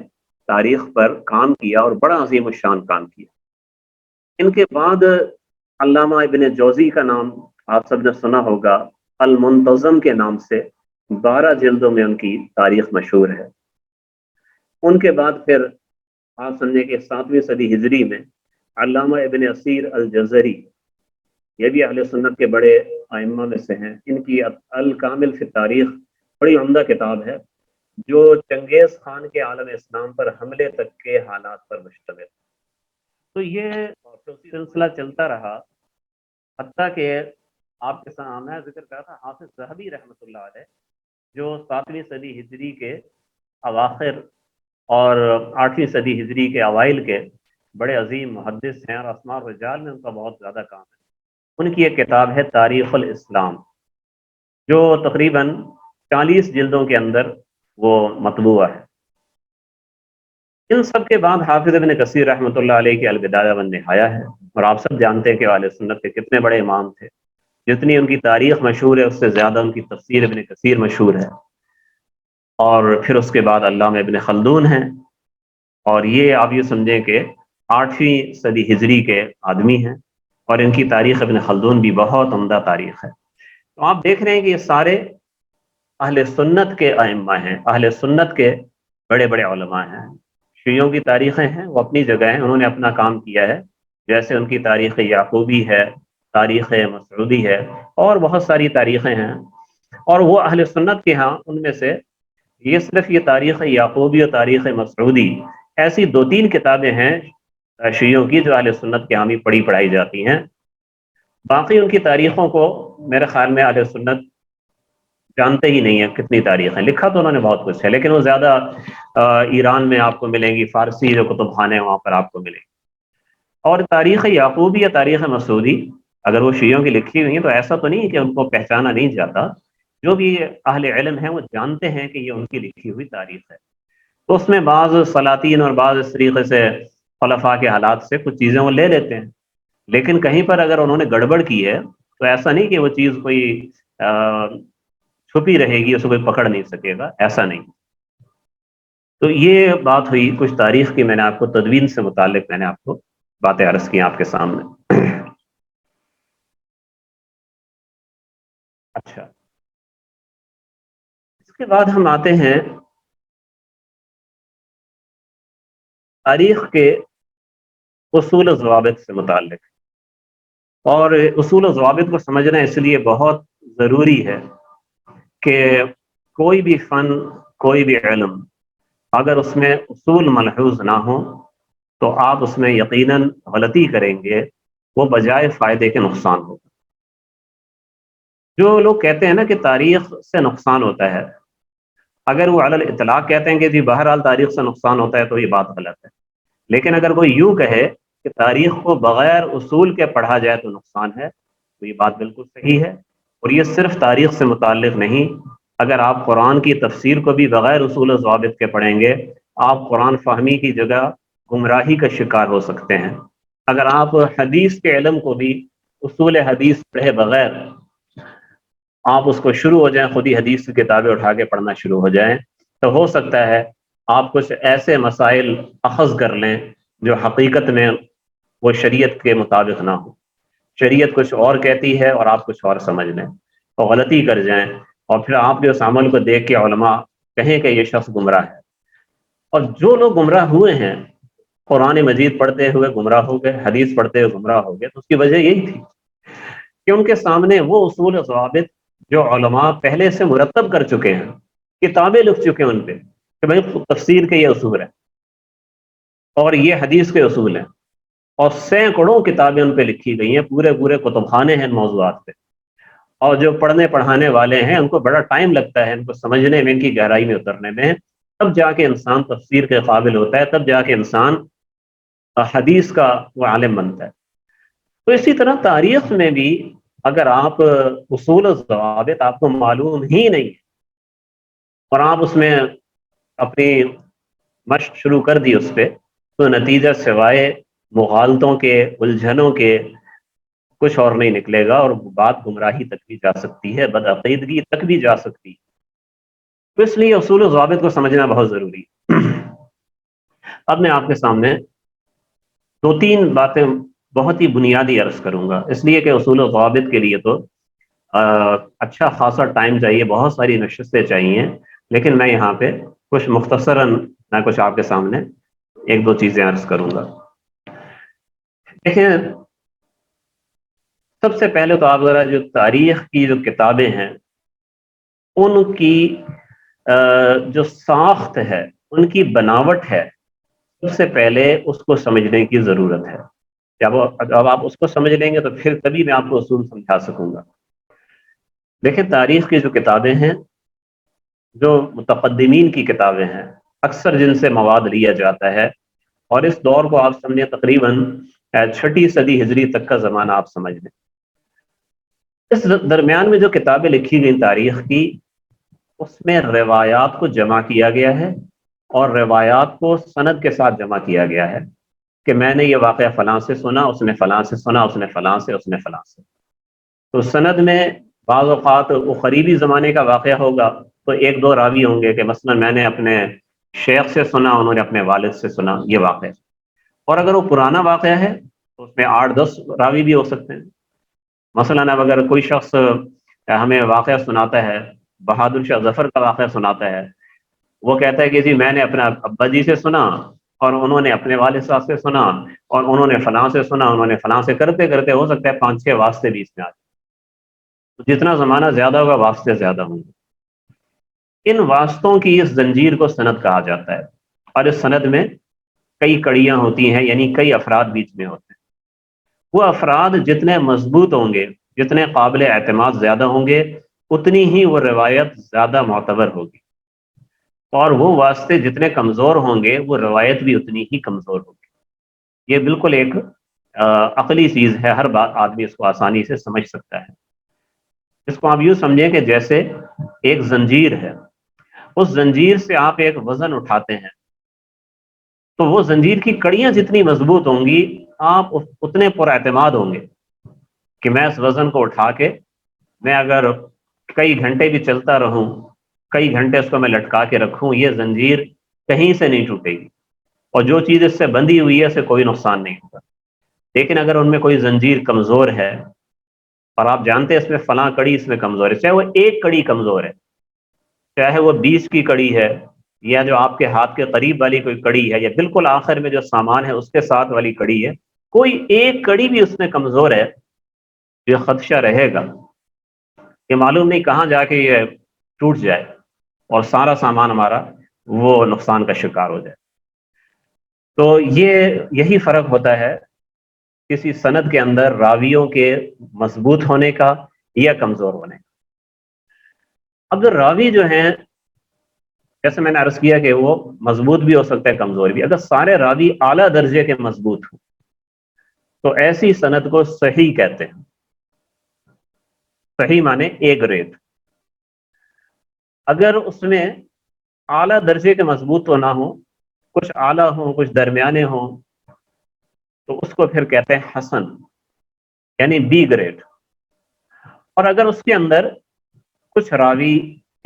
تاریخ پر کام کیا اور بڑا عظیم الشان کام کیا۔ ان کے بعد علامہ ابن جوزی کا نام آپ سب نے سنا ہوگا، المنتظم کے نام سے 12 جلدوں میں ان کی تاریخ مشہور ہے۔ ان کے بعد پھر آپ سمجھیں کہ 7ویں صدی ہجری میں علامہ ابن اسیر الجزری، یہ بھی اہل سنت کے بڑے ائمہ میں سے ہیں۔ ان کی الکامل فی تاریخ بڑی عمدہ کتاب ہے، جو چنگیز خان کے عالم اسلام پر حملے تک کے حالات پر مشتمل ہے۔ تو یہ سلسلہ چلتا رہا، حتیٰ کہ آپ کے سامنے ذکر کیا تھا حافظ ذہبی رحمۃ اللہ علیہ، جو 7ویں صدی ہجری کے اواخر اور 8ویں صدی ہجری کے اوائل کے بڑے عظیم محدث ہیں، اور اسماء الرجال میں ان کا بہت زیادہ کام ہے۔ ان کی ایک کتاب ہے تاریخ الاسلام، جو تقریباً 40 جلدوں کے اندر وہ مطبوع ہے۔ ان سب کے بعد حافظ ابن کثیر رحمۃ اللہ علیہ کی البدایہ والنہایہ ہے، اور آپ سب جانتے ہیں کہ اہل سنت کے کتنے بڑے امام تھے۔ جتنی ان کی تاریخ مشہور ہے، اس سے زیادہ ان کی تفسیر ابن کثیر مشہور ہے۔ اور پھر اس کے بعد علامہ ابن خلدون ہیں، اور یہ آپ یہ سمجھیں کہ 8ویں صدی ہجری کے آدمی ہیں، اور ان کی تاریخ ابن خلدون بھی بہت عمدہ تاریخ ہے۔ تو آپ دیکھ رہے ہیں کہ یہ سارے اہل سنت کے ائمہ ہیں، اہل سنت کے بڑے بڑے علماء ہیں۔ شیعوں کی تاریخیں ہیں، وہ اپنی جگہ ہیں، انہوں نے اپنا کام کیا ہے، جیسے ان کی تاریخ یعقوبی ہے، تاریخ مسعودی ہے، اور بہت ساری تاریخیں ہیں۔ اور وہ اہل سنت کے ہاں ان میں سے یہ صرف یہ تاریخ یعقوبی اور تاریخ مسعودی ایسی 2-3 کتابیں ہیں شیعوں کی جو اہل سنت کے ہاں بھی پڑھائی جاتی ہیں۔ باقی ان کی تاریخوں کو میرے خیال میں اہل سنت جانتے ہی نہیں ہیں کتنی تاریخ ہیں۔ لکھا تو انہوں نے بہت کچھ ہے، لیکن وہ زیادہ ایران میں آپ کو ملیں گی، فارسی جو کتب خانے ہیں وہاں پر آپ کو ملیں گی۔ اور تاریخ یعقوبی یا تاریخ مسعودی اگر وہ شیعوں کی لکھی ہوئی ہیں تو ایسا تو نہیں کہ ان کو پہچانا نہیں جاتا، جو بھی اہل علم ہیں وہ جانتے ہیں کہ یہ ان کی لکھی ہوئی تاریخ ہے۔ تو اس میں بعض سلاطین اور بعض اس طریقے سے خلفاء کے حالات سے کچھ چیزیں وہ لے لیتے ہیں، لیکن کہیں پر اگر انہوں نے گڑبڑ کی ہے تو ایسا نہیں کہ وہ چیز کوئی چھپی رہے گی، اس کو کوئی پکڑ نہیں سکے گا، ایسا نہیں۔ تو یہ بات ہوئی کچھ تاریخ کی، میں نے آپ کو تدوین سے متعلق میں نے آپ کو باتیں عرض کی آپ کے سامنے۔ اچھا، اس کے بعد ہم آتے ہیں تاریخ کے اصول و ضوابط سے متعلق، اور اصول و ضوابط کو سمجھنا اس لیے بہت ضروری ہے کہ کوئی بھی فن، کوئی بھی علم اگر اس میں اصول ملحوظ نہ ہو تو آپ اس میں یقیناً غلطی کریں گے، وہ بجائے فائدے کے نقصان ہوگا۔ جو لوگ کہتے ہیں نا کہ تاریخ سے نقصان ہوتا ہے، اگر وہ علی الاطلاق کہتے ہیں کہ جی بہرحال تاریخ سے نقصان ہوتا ہے تو یہ بات غلط ہے، لیکن اگر وہ یوں کہے کہ تاریخ کو بغیر اصول کے پڑھا جائے تو نقصان ہے، تو یہ بات بالکل صحیح ہے۔ اور یہ صرف تاریخ سے متعلق نہیں، اگر آپ قرآن کی تفسیر کو بھی بغیر اصول و ضوابط کے پڑھیں گے، آپ قرآن فہمی کی جگہ گمراہی کا شکار ہو سکتے ہیں۔ اگر آپ حدیث کے علم کو بھی اصول حدیث پڑھے بغیر آپ اس کو شروع ہو جائیں، خود ہی حدیث کی کتابیں اٹھا کے پڑھنا شروع ہو جائیں، تو ہو سکتا ہے آپ کچھ ایسے مسائل اخذ کر لیں جو حقیقت میں وہ شریعت کے مطابق نہ ہو۔ شریعت کچھ اور کہتی ہے اور آپ کچھ اور سمجھ لیں اور غلطی کر جائیں، اور پھر آپ کے اس عمل کو دیکھ کے علماء کہیں کہ یہ شخص گمراہ ہے۔ اور جو لوگ گمراہ ہوئے ہیں، قرآن مجید پڑھتے ہوئے گمراہ ہو گئے، حدیث پڑھتے ہوئے گمراہ ہو گئے، تو اس کی وجہ یہی تھی کہ ان کے سامنے وہ اصول و ضوابط جو علماء پہلے سے مرتب کر چکے ہیں، کتابیں لکھ چکے ہیں ان پہ کہ بھائی تفسیر کے یہ اصول ہیں اور یہ حدیث کے اصول ہیں، اور سینکڑوں کتابیں ان پہ لکھی گئی ہیں، پورے پورے کتب خانے ہیں ان موضوعات پہ، اور جو پڑھنے پڑھانے والے ہیں ان کو بڑا ٹائم لگتا ہے ان کو سمجھنے میں، ان کی گہرائی میں اترنے میں، تب جا کے انسان تفسیر کے قابل ہوتا ہے، تب جا کے انسان حدیث کا وہ عالم بنتا ہے۔ تو اسی طرح تاریخ میں بھی اگر آپ اصول و ضوابط آپ کو معلوم ہی نہیں ہے اور آپ اس میں اپنی مشق شروع کر دی اس پہ، تو نتیجہ سوائے مغالطوں کے، الجھنوں کے کچھ اور نہیں نکلے گا، اور بات گمراہی تک بھی جا سکتی ہے، بدعقیدگی تک بھی جا سکتی ہے۔ تو اس لیے اصول و ضوابط کو سمجھنا بہت ضروری ہے۔ اب میں آپ کے سامنے دو تین باتیں بہت ہی بنیادی عرض کروں گا، اس لیے کہ اصول و ضوابط کے لیے تو اچھا خاصا ٹائم چاہیے، بہت ساری نشستیں چاہیے، لیکن میں یہاں پہ کچھ مختصراً میں کچھ آپ کے سامنے ایک دو چیزیں عرض کروں گا۔ دیکھیں، سب سے پہلے تو آپ ذرا جو تاریخ کی جو کتابیں ہیں ان کی جو ساخت ہے، ان کی بناوٹ ہے، سب سے پہلے اس کو سمجھنے کی ضرورت ہے۔ جب آپ اس کو سمجھ لیں گے تو پھر تبھی میں آپ کو اصول سمجھا سکوں گا۔ دیکھیں، تاریخ کی جو کتابیں ہیں، جو متقدمین کی کتابیں ہیں، اکثر جن سے مواد لیا جاتا ہے، اور اس دور کو آپ سمجھیں تقریباً 6 صدی ہجری تک کا زمانہ آپ سمجھ لیں۔ اس درمیان میں جو کتابیں لکھی گئی تاریخ کی، اس میں روایات کو جمع کیا گیا ہے، اور روایات کو سند کے ساتھ جمع کیا گیا ہے کہ میں نے یہ واقعہ فلاں سے سنا، اس نے فلاں سے سنا، اس نے فلاں سے، اس نے فلاں سے۔ تو سند میں بعض اوقات وہ قریبی زمانے کا واقعہ ہوگا تو ایک دو راوی ہوں گے کہ مثلا میں نے اپنے شیخ سے سنا، انہوں نے اپنے والد سے سنا یہ واقعہ، اور اگر وہ پرانا واقعہ ہے تو اس میں 8-10 راوی بھی ہو سکتے ہیں۔ مثلا اب اگر کوئی شخص ہمیں واقعہ سناتا ہے، بہادر شاہ ظفر کا واقعہ سناتا ہے، وہ کہتا ہے کہ جی میں نے اپنا ابا جی سے سنا، اور انہوں نے اپنے والد صاحب سے سنا، اور انہوں نے فلاں سے سنا، انہوں نے فلاں سے، کرتے کرتے ہو سکتا ہے 5-6 واسطے بھی اس میں آ جائیں۔ تو جتنا زمانہ زیادہ ہوگا واسطے زیادہ ہوں گے۔ ان واسطوں کی اس زنجیر کو سند کہا جاتا ہے، اور اس سند میں کئی کڑیاں ہوتی ہیں، یعنی کئی افراد بیچ میں ہوتے ہیں۔ وہ افراد جتنے مضبوط ہوں گے، جتنے قابل اعتماد زیادہ ہوں گے، اتنی ہی وہ روایت زیادہ معتبر ہوگی، اور وہ واسطے جتنے کمزور ہوں گے وہ روایت بھی اتنی ہی کمزور ہوگی۔ یہ بالکل ایک عقلی چیز ہے، ہر بات آدمی اس کو آسانی سے سمجھ سکتا ہے۔ اس کو آپ یوں سمجھیں کہ جیسے ایک زنجیر ہے، اس زنجیر سے آپ ایک وزن اٹھاتے ہیں، تو وہ زنجیر کی کڑیاں جتنی مضبوط ہوں گی، آپ اتنے پر اعتماد ہوں گے کہ میں اس وزن کو اٹھا کے، میں اگر کئی گھنٹے بھی چلتا رہوں، کئی گھنٹے اس کو میں لٹکا کے رکھوں، یہ زنجیر کہیں سے نہیں ٹوٹے گی، اور جو چیز اس سے بندھی ہوئی ہے اسے کوئی نقصان نہیں ہوگا۔ لیکن اگر ان میں کوئی زنجیر کمزور ہے، اور آپ جانتے ہیں اس میں فلاں کڑی اس میں کمزور ہے، چاہے وہ ایک کڑی کمزور ہے، چاہے وہ 20 کی کڑی ہے، یا جو آپ کے ہاتھ کے قریب والی کوئی کڑی ہے، یا بالکل آخر میں جو سامان ہے اس کے ساتھ والی کڑی ہے، کوئی ایک کڑی بھی اس میں کمزور ہے، یہ خدشہ رہے گا کہ معلوم نہیں کہاں جا کے یہ ٹوٹ جائے اور سارا سامان ہمارا وہ نقصان کا شکار ہو جائے۔ تو یہی فرق ہوتا ہے کسی سند کے اندر راویوں کے مضبوط ہونے کا یا کمزور ہونے کا۔ اب جو راوی جو ہیں، جیسے میں نے عرض کیا کہ وہ مضبوط بھی ہو سکتا ہے، کمزور بھی۔ اگر سارے راوی اعلیٰ درجے کے مضبوط ہوں تو ایسی سند کو صحیح کہتے ہیں۔ صحیح معنی اے گریڈ۔ اگر اس میں اعلیٰ درجے کے مضبوط تو نہ ہوں، کچھ اعلیٰ ہوں کچھ درمیانے ہوں، تو اس کو پھر کہتے ہیں حسن، یعنی بی گریڈ۔ اور اگر اس کے اندر کچھ راوی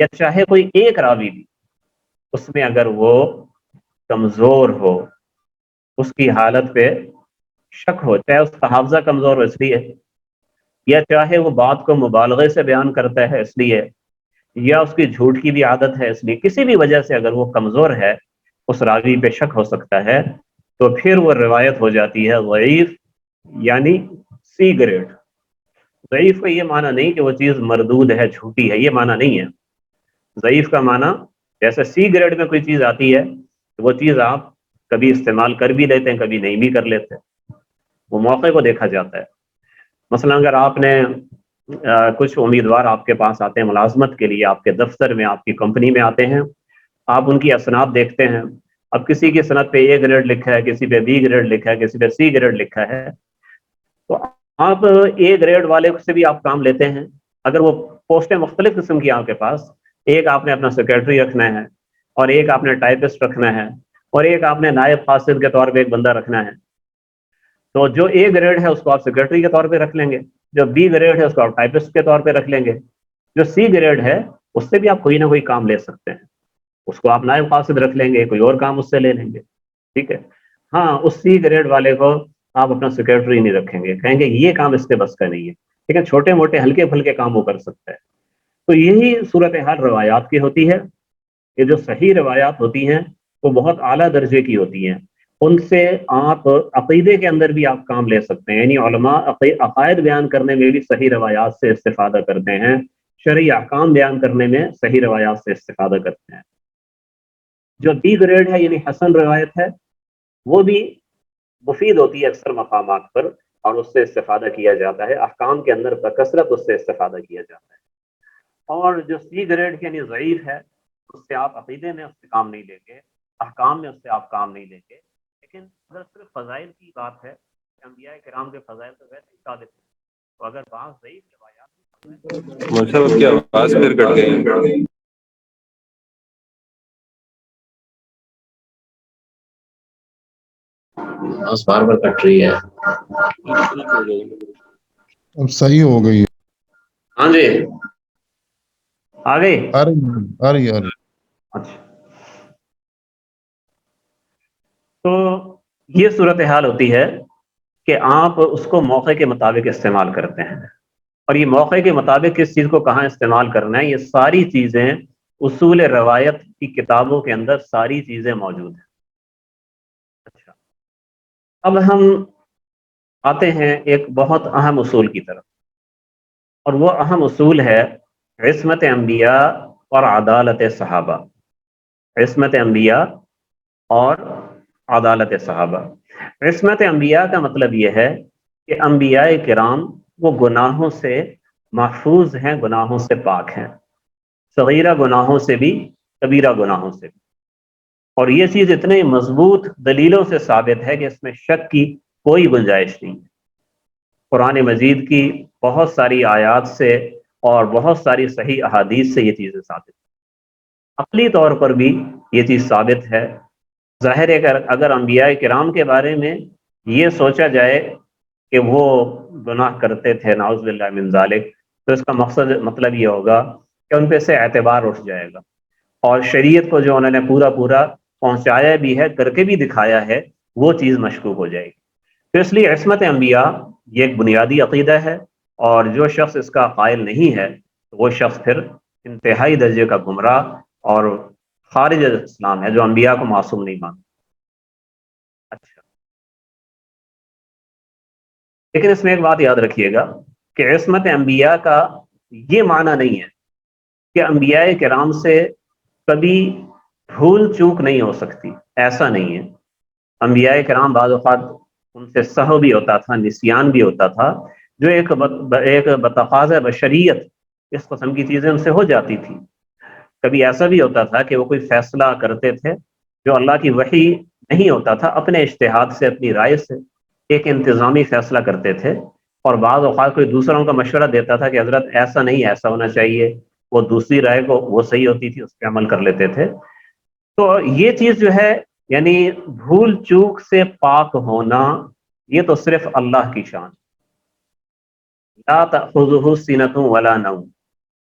یا چاہے کوئی ایک راوی بھی اس میں اگر وہ کمزور ہو، اس کی حالت پہ شک ہو، چاہے اس کا حافظہ کمزور ہو اس لیے، یا چاہے وہ بات کو مبالغے سے بیان کرتا ہے اس لیے، یا اس کی جھوٹ کی بھی عادت ہے اس لیے، کسی بھی وجہ سے اگر وہ کمزور ہے، اس راوی پہ شک ہو سکتا ہے، تو پھر وہ روایت ہو جاتی ہے ضعیف، یعنی سی گریڈ۔ ضعیف کا یہ معنی نہیں کہ وہ چیز مردود ہے، جھوٹی ہے، یہ معنی نہیں ہے۔ ضعیف کا معنی جیسے سی گریڈ میں کوئی چیز آتی ہے تو وہ چیز آپ کبھی استعمال کر بھی لیتے ہیں، کبھی نہیں بھی کر لیتے ہیں۔ وہ موقع کو دیکھا جاتا ہے. مثلا اگر آپ نے کچھ امیدوار آپ کے پاس آتے ہیں ملازمت کے لیے، آپ کے دفتر میں، آپ کی کمپنی میں آتے ہیں، آپ ان کی اسناد دیکھتے ہیں. اب کسی کی سند پہ اے گریڈ لکھا ہے، کسی پہ بی گریڈ لکھا ہے، کسی پہ سی گریڈ لکھا ہے، تو آپ اے گریڈ والے سے بھی آپ کام لیتے ہیں. اگر وہ پوسٹیں مختلف قسم کی آپ کے پاس، ایک آپ نے اپنا سیکرٹری رکھنا ہے، اور ایک آپ نے ٹائپسٹ رکھنا ہے، اور ایک آپ نے نائب قاصد کے طور پہ ایک بندہ رکھنا ہے، تو جو اے گریڈ ہے اس کو آپ سیکرٹری کے طور پہ رکھ لیں گے، جو بی گریڈ ہے اس کو آپ ٹائپسٹ کے طور پہ رکھ لیں گے، جو سی گریڈ ہے اس سے بھی آپ کوئی نہ کوئی کام لے سکتے ہیں، اس کو آپ نائب قاصد رکھ لیں گے، کوئی اور کام اس سے لے لیں گے. ٹھیک ہے. ہاں، اس سی گریڈ والے کو آپ اپنا سیکرٹری نہیں رکھیں گے، کہیں گے یہ کام اس کے بس کا نہیں ہے، لیکن چھوٹے موٹے ہلکے پھلکے کام وہ کر سکتا ہے. تو یہی صورتحال روایات کی ہوتی ہے. یہ جو صحیح روایات ہوتی ہیں وہ بہت اعلیٰ درجے کی ہوتی ہیں، ان سے آپ عقیدے کے اندر بھی آپ کام لے سکتے ہیں. یعنی علماء عقائد بیان کرنے میں بھی صحیح روایات سے استفادہ کرتے ہیں، شرعی احکام بیان کرنے میں صحیح روایات سے استفادہ کرتے ہیں. جو بی گریڈ ہے یعنی حسن روایت ہے، وہ بھی مفید ہوتی ہے اکثر مقامات پر، اور اس سے استفادہ کیا جاتا ہے، احکام کے اندر بکثرت اس سے استفادہ کیا جاتا ہے. اور جو سی گریڈ یعنی ضعیف ہے، اس سے آپ عقیدے میں اس سے کام نہیں لیں گے، احکام میں اس سے آپ کام نہیں لیں گے. لیکن اگر صرف فضائل کی بات ہے، انبیاء کرام کے فضائل تو ویسے ہی ثابت ہیں، تو اگر بعض ضعیف روایات مطلب کی آواز پھر کٹ گئی. بار بار کٹ رہی ہے. اب صحیح ہو گئی. ہاں جی، آ گئی. آ رہی. اچھا، تو یہ صورتحال ہوتی ہے کہ آپ اس کو موقع کے مطابق استعمال کرتے ہیں. اور یہ موقع کے مطابق کس چیز کو کہاں استعمال کرنا ہے، یہ ساری چیزیں اصول روایت کی کتابوں کے اندر ساری چیزیں موجود ہیں. اچھا، اب ہم آتے ہیں ایک بہت اہم اصول کی طرف، اور وہ اہم اصول ہے عصمت انبیاء اور عدالت صحابہ. عصمت انبیاء اور عدالت صحابہ. عصمت انبیاء کا مطلب یہ ہے کہ انبیاء کرام وہ گناہوں سے محفوظ ہیں، گناہوں سے پاک ہیں، صغیرہ گناہوں سے بھی، کبیرہ گناہوں سے بھی. اور یہ چیز اتنے مضبوط دلیلوں سے ثابت ہے کہ اس میں شک کی کوئی گنجائش نہیں ہے. قرآن مجید کی بہت ساری آیات سے اور بہت ساری صحیح احادیث سے یہ چیزیں ثابت ہیں. عقلی طور پر بھی یہ چیز ثابت ہے. ظاہر ہے کہ اگر انبیاء کرام کے بارے میں یہ سوچا جائے کہ وہ گناہ کرتے تھے، نعوذ باللہ من ذالک، تو اس کا مطلب یہ ہوگا کہ ان پہ سے اعتبار اٹھ جائے گا، اور شریعت کو جو انہوں نے پورا پہنچایا بھی ہے، کر کے بھی دکھایا ہے، وہ چیز مشکوک ہو جائے گی. تو اس لیے عصمت انبیاء یہ ایک بنیادی عقیدہ ہے، اور جو شخص اس کا قائل نہیں ہے وہ شخص پھر انتہائی درجے کا گمراہ اور خارج اسلام ہے، جو انبیاء کو معصوم نہیں مانتا. اچھا، لیکن اس میں ایک بات یاد رکھیے گا کہ عصمت انبیاء کا یہ معنی نہیں ہے کہ انبیاء کرام سے کبھی بھول چوک نہیں ہو سکتی. ایسا نہیں ہے. انبیاء کرام بعض اوقات ان سے سہو بھی ہوتا تھا، نسیان بھی ہوتا تھا، جو ایک بتقاضۂ بشریت اس قسم کی چیزیں ان سے ہو جاتی تھی. کبھی ایسا بھی ہوتا تھا کہ وہ کوئی فیصلہ کرتے تھے جو اللہ کی وحی نہیں ہوتا تھا، اپنے اجتہاد سے، اپنی رائے سے ایک انتظامی فیصلہ کرتے تھے، اور بعض اوقات کوئی دوسروں کا مشورہ دیتا تھا کہ حضرت ایسا نہیں، ایسا ہونا چاہیے، وہ دوسری رائے کو وہ صحیح ہوتی تھی، اس پہ عمل کر لیتے تھے. تو یہ چیز جو ہے، یعنی بھول چوک سے پاک ہونا، یہ تو صرف اللہ کی شان. لا تأخذہ سنۃ ولا نوم.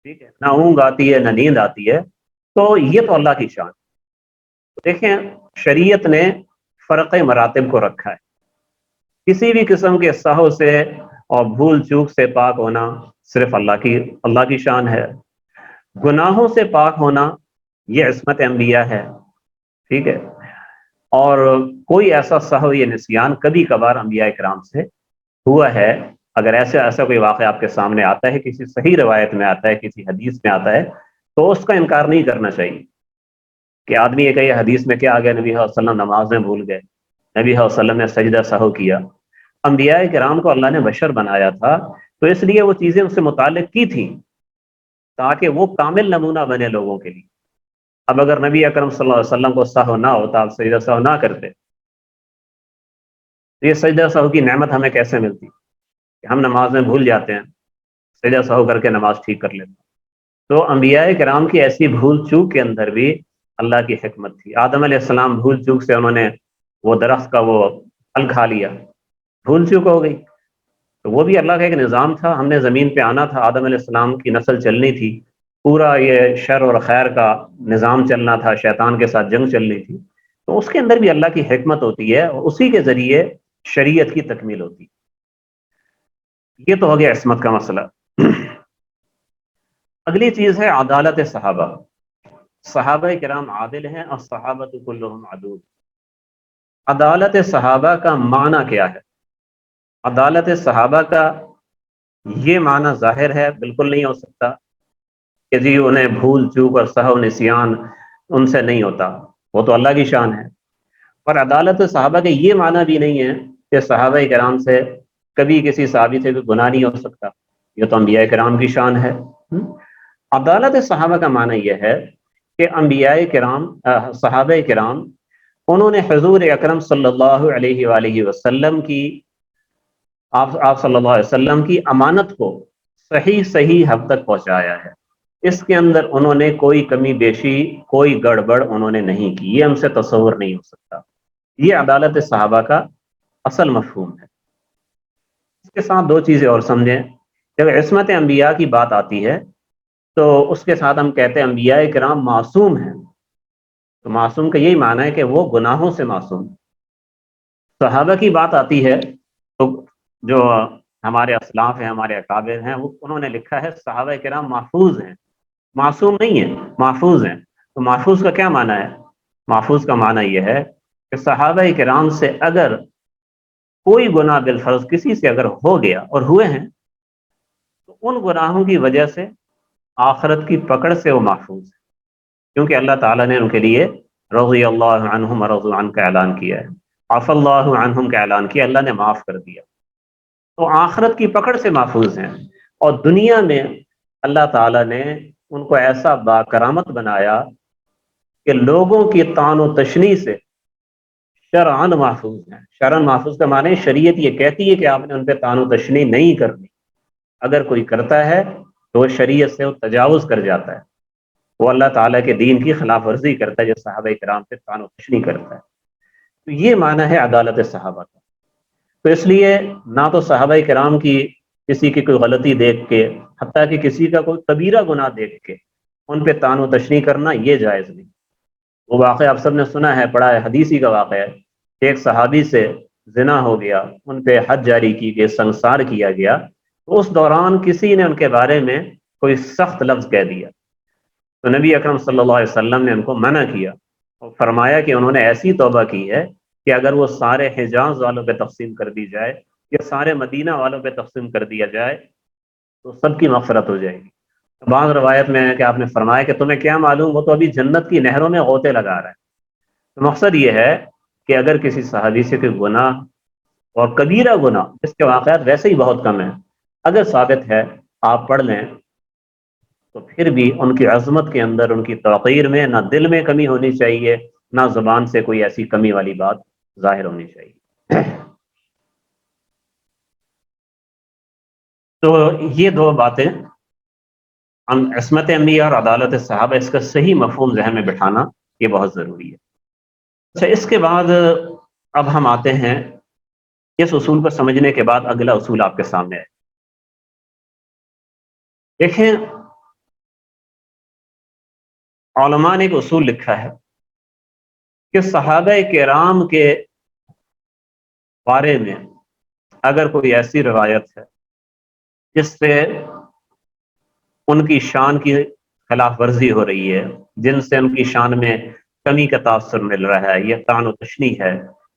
ٹھیک ہے، نہ اونگ آتی ہے نہ نیند آتی ہے، تو یہ تو اللہ کی شان. دیکھیں، شریعت نے فرق مراتب کو رکھا ہے. کسی بھی قسم کے سہو سے اور بھول چوک سے پاک ہونا صرف اللہ کی شان ہے. گناہوں سے پاک ہونا یہ عصمت انبیاء ہے. ٹھیک ہے، اور کوئی ایسا سہو یا نسیان کبھی کبھار انبیاء کرام سے ہوا ہے. اگر ایسا کوئی واقعہ آپ کے سامنے آتا ہے، کسی صحیح روایت میں آتا ہے، کسی حدیث میں آتا ہے، تو اس کا انکار نہیں کرنا چاہیے کہ آدمی یہ کہ حدیث میں کیا آ گیا، نبی صلی اللہ علیہ وسلم نماز میں بھول گئے، نبی صلی اللہ علیہ وسلم نے سجدہ سہو کیا. انبیاء کرام کو اللہ نے بشر بنایا تھا، تو اس لیے وہ چیزیں اس سے متعلق کی تھیں تاکہ وہ کامل نمونہ بنے لوگوں کے لیے۔ اب اگر نبی اکرم صلی اللہ علیہ وسلم کو سہو نہ ہوتا، آپ سجدہ سہو نہ کرتے، تو یہ سجدہ سہو کی نعمت ہمیں کیسے ملتی کہ ہم نماز میں بھول جاتے ہیں، سجدہ سہو کر کے نماز ٹھیک کر لیتے ہیں۔ تو انبیاء کرام کی ایسی بھول چوک کے اندر بھی اللہ کی حکمت تھی۔ آدم علیہ السلام بھول چوک سے انہوں نے وہ درخت کا وہ پھل کھا لیا، بھول چوک ہو گئی، تو وہ بھی اللہ کا ایک نظام تھا۔ ہم نے زمین پہ آنا تھا، آدم علیہ السلام کی نسل چلنی تھی، پورا یہ شر اور خیر کا نظام چلنا تھا، شیطان کے ساتھ جنگ چلنی تھی، تو اس کے اندر بھی اللہ کی حکمت ہوتی ہے اور اسی کے ذریعے شریعت کی تکمیل ہوتی ہے۔ یہ تو ہو گیا عصمت کا مسئلہ۔ اگلی چیز ہے عدالت صحابہ۔ صحابہ کرام عادل ہیں اور صحابۃ کلہم عدول۔ عدالت صحابہ کا معنی کیا ہے؟ عدالت صحابہ کا یہ معنی ظاہر ہے، بالکل نہیں ہو سکتا کہ جی انہیں بھول چوک اور سہو نسیان ان سے نہیں ہوتا، وہ تو اللہ کی شان ہے۔ اور عدالت صحابہ کا یہ معنی بھی نہیں ہے کہ صحابہ کرام سے کبھی کسی صحابی سے کوئی گناہ نہیں ہو سکتا، یہ تو انبیاء کرام کی شان ہے۔ عدالت صحابہ کا معنی یہ ہے کہ انبیاء کرام، صحابہ کرام، انہوں نے حضور اکرم صلی اللہ علیہ وآلہ وسلم کی، آپ صلی اللہ علیہ وسلم کی امانت کو صحیح حد تک پہنچایا ہے۔ اس کے اندر انہوں نے کوئی کمی بیشی، کوئی گڑبڑ انہوں نے نہیں کی، یہ ہم سے تصور نہیں ہو سکتا۔ یہ عدالت صحابہ کا اصل مفہوم ہے۔ اس کے ساتھ دو چیزیں اور سمجھیں۔ جب عصمت انبیاء کی بات آتی ہے تو اس کے ساتھ ہم کہتے ہیں انبیاء کرام معصوم ہیں، تو معصوم کا یہی معنی ہے کہ وہ گناہوں سے معصوم۔ صحابہ کی بات آتی ہے تو جو ہمارے اسلاف ہیں، ہمارے اکابر ہیں، انہوں نے لکھا ہے صحابہ کرام محفوظ ہیں، معصوم نہیں ہیں، محفوظ ہیں۔ تو محفوظ کا کیا معنی ہے؟ محفوظ کا معنی یہ ہے کہ صحابہ کرام سے اگر کوئی گناہ بالفرض کسی سے اگر ہو گیا اور ہوئے ہیں، تو ان گناہوں کی وجہ سے آخرت کی پکڑ سے وہ محفوظ ہے، کیونکہ اللہ تعالیٰ نے ان کے لیے رضی اللہ عنہم ورضوا عنہ کا اعلان کیا ہے، عفا اللہ عنہم کا اعلان کیا، اللہ نے معاف کر دیا، تو آخرت کی پکڑ سے محفوظ ہیں۔ اور دنیا میں اللہ تعالیٰ نے ان کو ایسا باکرامت بنایا کہ لوگوں کی طعن و تشنیع سے شرعاً محفوظ ہیں۔ شرعاً محفوظ کا معنی شریعت یہ کہتی ہے کہ آپ نے ان پہ طعن و تشنیع نہیں کرنی، اگر کوئی کرتا ہے تو وہ شریعت سے وہ تجاوز کر جاتا ہے، وہ اللہ تعالیٰ کے دین کی خلاف ورزی کرتا ہے، جو صحابہ کرام پہ طعن و تشنیع کرتا ہے۔ تو یہ معنی ہے عدالت صحابہ کا۔ تو اس لیے نہ تو صحابہ کرام کی کسی کی کوئی غلطی دیکھ کے، حتیٰ کہ کسی کا کوئی کبیرہ گناہ دیکھ کے ان پہ طعن و تشنیع کرنا یہ جائز نہیں۔ وہ واقعہ آپ سب نے سنا ہے، پڑھا ہے، حدیثی کا واقعہ ہے کہ ایک صحابی سے زنا ہو گیا، ان پہ حد جاری کی گئی، سنسار کیا گیا، تو اس دوران کسی نے ان کے بارے میں کوئی سخت لفظ کہہ دیا، تو نبی اکرم صلی اللہ علیہ وسلم نے ان کو منع کیا اور فرمایا کہ انہوں نے ایسی توبہ کی ہے کہ اگر وہ سارے حجاز والوں پہ تقسیم کر دی جائے یا سارے مدینہ والوں پہ تقسیم کر دیا جائے تو سب کی مغفرت ہو جائے گی۔ بعض روایت میں ہے کہ آپ نے فرمایا کہ تمہیں کیا معلوم، وہ تو ابھی جنت کی نہروں میں غوطے لگا رہا ہے۔ تو مقصد یہ ہے کہ اگر کسی صحابی سے کوئی گناہ اور کبیرہ گناہ، اس کے واقعات ویسے ہی بہت کم ہیں، اگر ثابت ہے آپ پڑھ لیں، تو پھر بھی ان کی عظمت کے اندر، ان کی توقیر میں نہ دل میں کمی ہونی چاہیے، نہ زبان سے کوئی ایسی کمی والی بات ظاہر ہونی چاہیے۔ تو یہ دو باتیں، عصمت انبیاء اور عدالت صحابہ، اس کا صحیح مفہوم ذہن میں بٹھانا یہ بہت ضروری ہے۔ اچھا، اس کے بعد اب ہم آتے ہیں، اس اصول کو سمجھنے کے بعد اگلا اصول آپ کے سامنے ہے۔ دیکھیں، علماء نے ایک اصول لکھا ہے کہ صحابہ کرام کے بارے میں اگر کوئی ایسی روایت ہے جس سے ان کی شان کی خلاف ورزی ہو رہی ہے، جن سے ان کی شان میں کمی کا تاثر مل رہا ہے، یہ طعن و تشنیع ہے،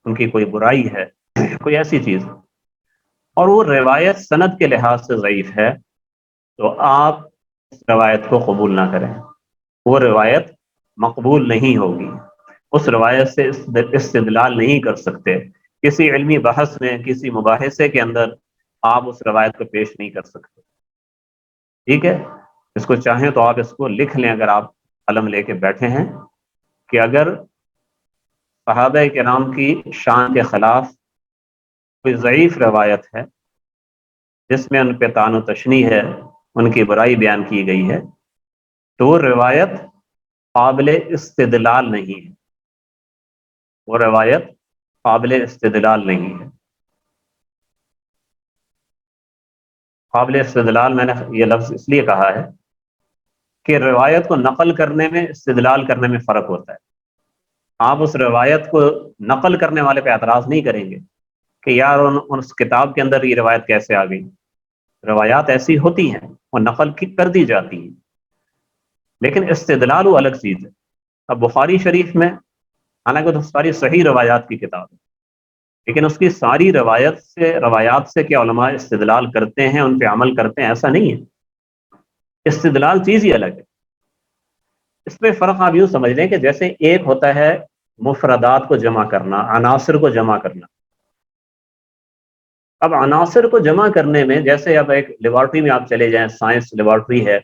ان کی کوئی برائی ہے، کوئی ایسی چیز، اور وہ روایت سند کے لحاظ سے ضعیف ہے، تو آپ اس روایت کو قبول نہ کریں، وہ روایت مقبول نہیں ہوگی، اس روایت سے استدلال نہیں کر سکتے کسی علمی بحث میں، کسی مباحثے کے اندر آپ اس روایت کو پیش نہیں کر سکتے. ٹھیک ہے، اس کو چاہیں تو آپ اس کو لکھ لیں اگر آپ قلم لے کے بیٹھے ہیں، کہ اگر صحابہ کرام کی شان کے خلاف کوئی ضعیف روایت ہے جس میں ان پہ طعن و تشنیع ہے، ان کی برائی بیان کی گئی ہے، تو وہ روایت قابل استدلال نہیں ہے. وہ روایت قابل استدلال نہیں ہے. قابل استدلال میں نے یہ لفظ اس لیے کہا ہے کہ روایت کو نقل کرنے میں، استدلال کرنے میں فرق ہوتا ہے. آپ اس روایت کو نقل کرنے والے پہ اعتراض نہیں کریں گے کہ یار اس کتاب کے اندر یہ روایت کیسے آ گئی. روایات ایسی ہوتی ہیں، وہ نقل کر دی جاتی ہیں، لیکن استدلال وہ الگ چیز ہے. اب بخاری شریف میں حالانکہ تو ساری صحیح روایات کی کتاب ہے، لیکن اس کی ساری روایات سے کیا علماء استدلال کرتے ہیں، ان پہ عمل کرتے ہیں؟ ایسا نہیں ہے. استدلال چیز ہی الگ ہے. اس میں فرق آپ یوں سمجھ لیں کہ جیسے ایک ہوتا ہے مفردات کو جمع کرنا، عناصر کو جمع کرنا. اب عناصر کو جمع کرنے میں، جیسے اب ایک لیبارٹری میں آپ چلے جائیں، سائنس لیبارٹری ہے،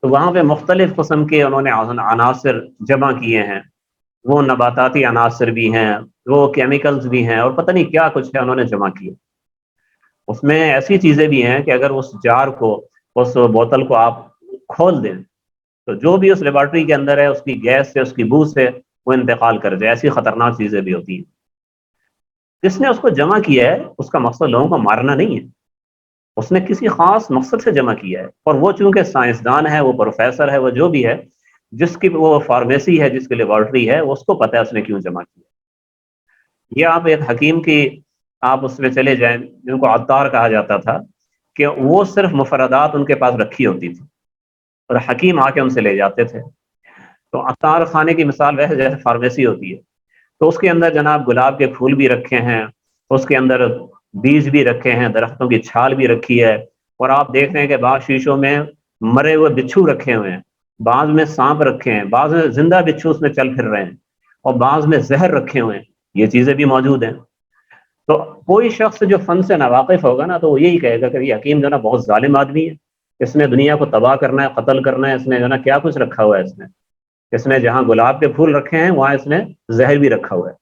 تو وہاں پہ مختلف قسم کے انہوں نے عناصر جمع کیے ہیں. وہ نباتاتی عناصر بھی ہیں، وہ کیمیکلز بھی ہیں، اور پتہ نہیں کیا کچھ ہے انہوں نے جمع کیے. اس میں ایسی چیزیں بھی ہیں کہ اگر اس جار کو، اس بوتل کو آپ کھول دیں تو جو بھی اس لیبارٹری کے اندر ہے، اس کی گیس سے، اس کی بو سے وہ انتقال کر جائے. ایسی خطرناک چیزیں بھی ہوتی ہیں. جس نے اس کو جمع کیا ہے اس کا مقصد لوگوں کو مارنا نہیں ہے، اس نے کسی خاص مقصد سے جمع کیا ہے. اور وہ چونکہ سائنسدان ہے، وہ پروفیسر ہے، وہ جو بھی ہے، جس کی وہ فارمیسی ہے، جس کی لیبارٹری ہے، اس کو پتہ ہے اس نے کیوں جمع کیا. یہ آپ ایک حکیم کی، آپ اس میں چلے جائیں جن کو عطار کہا جاتا تھا، کہ وہ صرف مفردات ان کے پاس رکھی ہوتی تھی اور حکیم آ کے ان سے لے جاتے تھے. تو عطار خانے کی مثال ویسے جیسے فارمیسی ہوتی ہے، تو اس کے اندر جناب گلاب کے پھول بھی رکھے ہیں، اس کے اندر بیج بھی رکھے ہیں، درختوں کی چھال بھی رکھی ہے، اور آپ دیکھ رہے ہیں کہ بعض شیشوں میں مرے ہوئے بچھو رکھے ہوئے ہیں، بعض میں سانپ رکھے ہیں، بعض میں زندہ بچھو اس میں چل پھر رہے ہیں، اور بعض میں زہر رکھے ہوئے ہیں. یہ چیزیں بھی موجود ہیں. تو کوئی شخص جو فن سے ناواقف ہوگا نا، تو وہ یہی کہے گا کہ یہ حکیم جو نا بہت ظالم آدمی ہے، اس نے دنیا کو تباہ کرنا ہے، قتل کرنا ہے، اس نے جو نا کیا کچھ رکھا ہوا ہے. اس نے جہاں گلاب کے پھول رکھے ہیں وہاں اس نے زہر بھی رکھا ہوا ہے.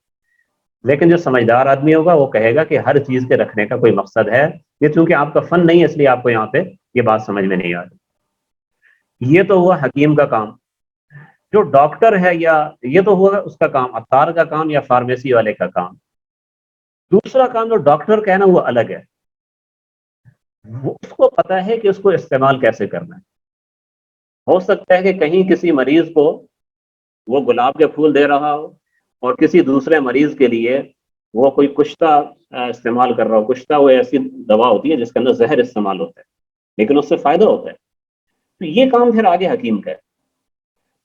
لیکن جو سمجھدار آدمی ہوگا وہ کہے گا کہ ہر چیز کے رکھنے کا کوئی مقصد ہے. یہ چونکہ آپ کا فن نہیں ہے، اس لیے آپ کو یہاں پہ یہ بات سمجھ میں نہیں آ رہی. یہ تو ہوا حکیم کا کام. جو ڈاکٹر ہے، یا یہ تو ہوا اس کا کام، عطار کا کام یا فارمیسی والے کا کام. دوسرا کام جو ڈاکٹر کا ہے نا، وہ الگ ہے. وہ اس کو پتا ہے کہ اس کو استعمال کیسے کرنا ہے. ہو سکتا ہے کہ کہیں کسی مریض کو وہ گلاب کے پھول دے رہا ہو، اور کسی دوسرے مریض کے لیے وہ کوئی کشتہ استعمال کر رہا ہو. کشتہ وہ ایسی دوا ہوتی ہے جس کے اندر زہر استعمال ہوتا ہے، لیکن اس سے فائدہ ہوتا ہے. تو یہ کام پھر آگے حکیم کا ہے.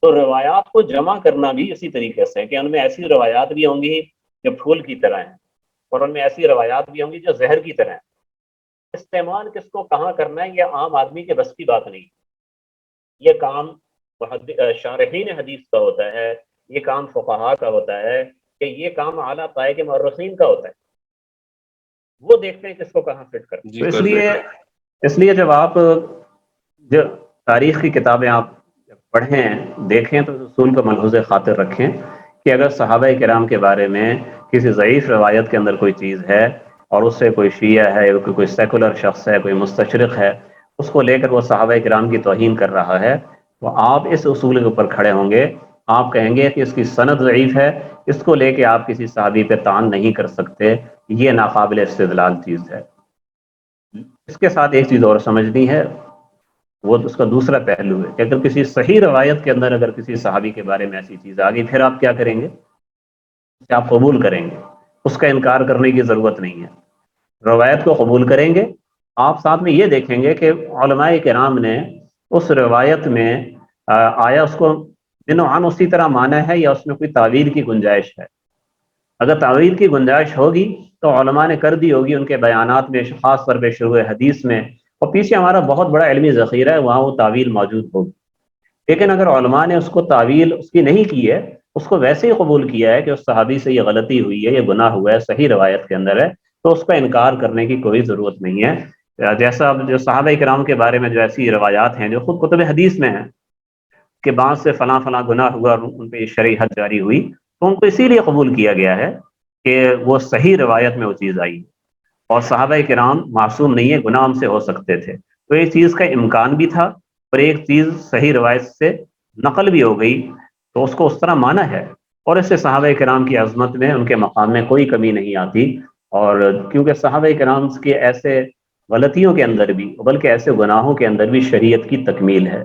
تو روایات کو جمع کرنا بھی اسی طریقے سے ہے کہ ان میں ایسی روایات بھی ہوں گی جو پھول کی طرح ہیں، اور ان میں ایسی روایات بھی ہوں گی جو زہر کی طرح ہیں. استعمال کس کو کہاں کرنا ہے یہ عام آدمی کے بس کی بات نہیں. یہ کام شارحین حدیث کا ہوتا ہے، یہ کام فقہاء کا ہوتا ہے، کہ یہ کام اعلیٰ پائے کے مورخین کا ہوتا ہے. وہ دیکھتے ہیں کس کو کہاں فٹ کرتے ہیں. تو اس لیے جب آپ جو تاریخ کی کتابیں آپ پڑھیں، دیکھیں، تو اصول کو ملحوظ خاطر رکھیں کہ اگر صحابہ کرام کے بارے میں کسی ضعیف روایت کے اندر کوئی چیز ہے، اور اس سے کوئی شیعہ ہے، کوئی سیکولر شخص ہے، کوئی مستشرق ہے، اس کو لے کر وہ صحابہ کرام کی توہین کر رہا ہے، تو آپ اس اصول کے اوپر کھڑے ہوں گے. آپ کہیں گے کہ اس کی سند ضعیف ہے، اس کو لے کے آپ کسی صحابی پہ طعن نہیں کر سکتے. یہ ناقابل استدلال چیز ہے. اس کے ساتھ ایک چیز اور سمجھنی ہے، وہ اس کا دوسرا پہلو ہے کہ اگر کسی صحیح روایت کے اندر اگر کسی صحابی کے بارے میں ایسی چیز آ گئی، پھر آپ کیا کریں گے؟ آپ قبول کریں گے. اس کا انکار کرنے کی ضرورت نہیں ہے. روایت کو قبول کریں گے. آپ ساتھ میں یہ دیکھیں گے کہ علماء کرام نے اس روایت میں آیا اس کو بنوعان اسی طرح مانا ہے، یا اس میں کوئی تعویل کی گنجائش ہے. اگر تعویل کی گنجائش ہوگی تو علماء نے کر دی ہوگی ان کے بیانات میں، خاص طور پہ شروع حدیث میں، اور پیچھے ہمارا بہت بڑا علمی ذخیرہ ہے، وہاں وہ تعویل موجود ہوگی. لیکن اگر علماء نے اس کو تعویل اس کی نہیں کی ہے، اس کو ویسے ہی قبول کیا ہے کہ اس صحابی سے یہ غلطی ہوئی ہے، یہ گناہ ہوا ہے، صحیح روایت کے اندر ہے، تو اس کا انکار کرنے کی کوئی ضرورت نہیں ہے۔ جیسا اب جو صحابہ کرام کے بارے میں جو ایسی روایات ہیں جو خود کتب حدیث میں ہیں کہ بعض سے فلاں فلاں گناہ ہوا اور ان پہ شرعی حد جاری ہوئی، تو ان کو اسی لیے قبول کیا گیا ہے کہ وہ صحیح روایت میں وہ چیز آئی، اور صحابہ کرام معصوم نہیں ہے، گناہ ان سے ہو سکتے تھے، تو ایک چیز کا امکان بھی تھا اور ایک چیز صحیح روایت سے نقل بھی ہو گئی، تو اس کو اس طرح مانا ہے، اور اس سے صحابہ کرام کی عظمت میں، ان کے مقام میں کوئی کمی نہیں آتی۔ اور کیونکہ صحابہ کرام کے ایسے غلطیوں کے اندر بھی، بلکہ ایسے گناہوں کے اندر بھی شریعت کی تکمیل ہے۔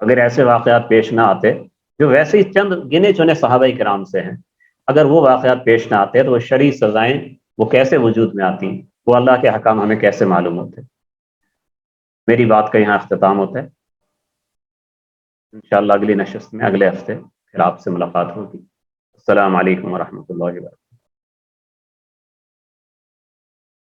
اگر ایسے واقعات پیش نہ آتے جو ویسے ہی چند گنے چنے صحابہ کرام سے ہیں، اگر وہ واقعات پیش نہ آتے تو وہ شرعی سزائیں وہ کیسے وجود میں آتی، وہ اللہ کے حکام ہمیں کیسے معلوم ہوتے۔ میری بات کا یہاں اختتام ہوتا ہے، انشاءاللہ اگلی نشست میں اگلے ہفتے پھر آپ سے ملاقات ہوگی۔ السلام علیکم ورحمۃ اللہ وبرکاتہ۔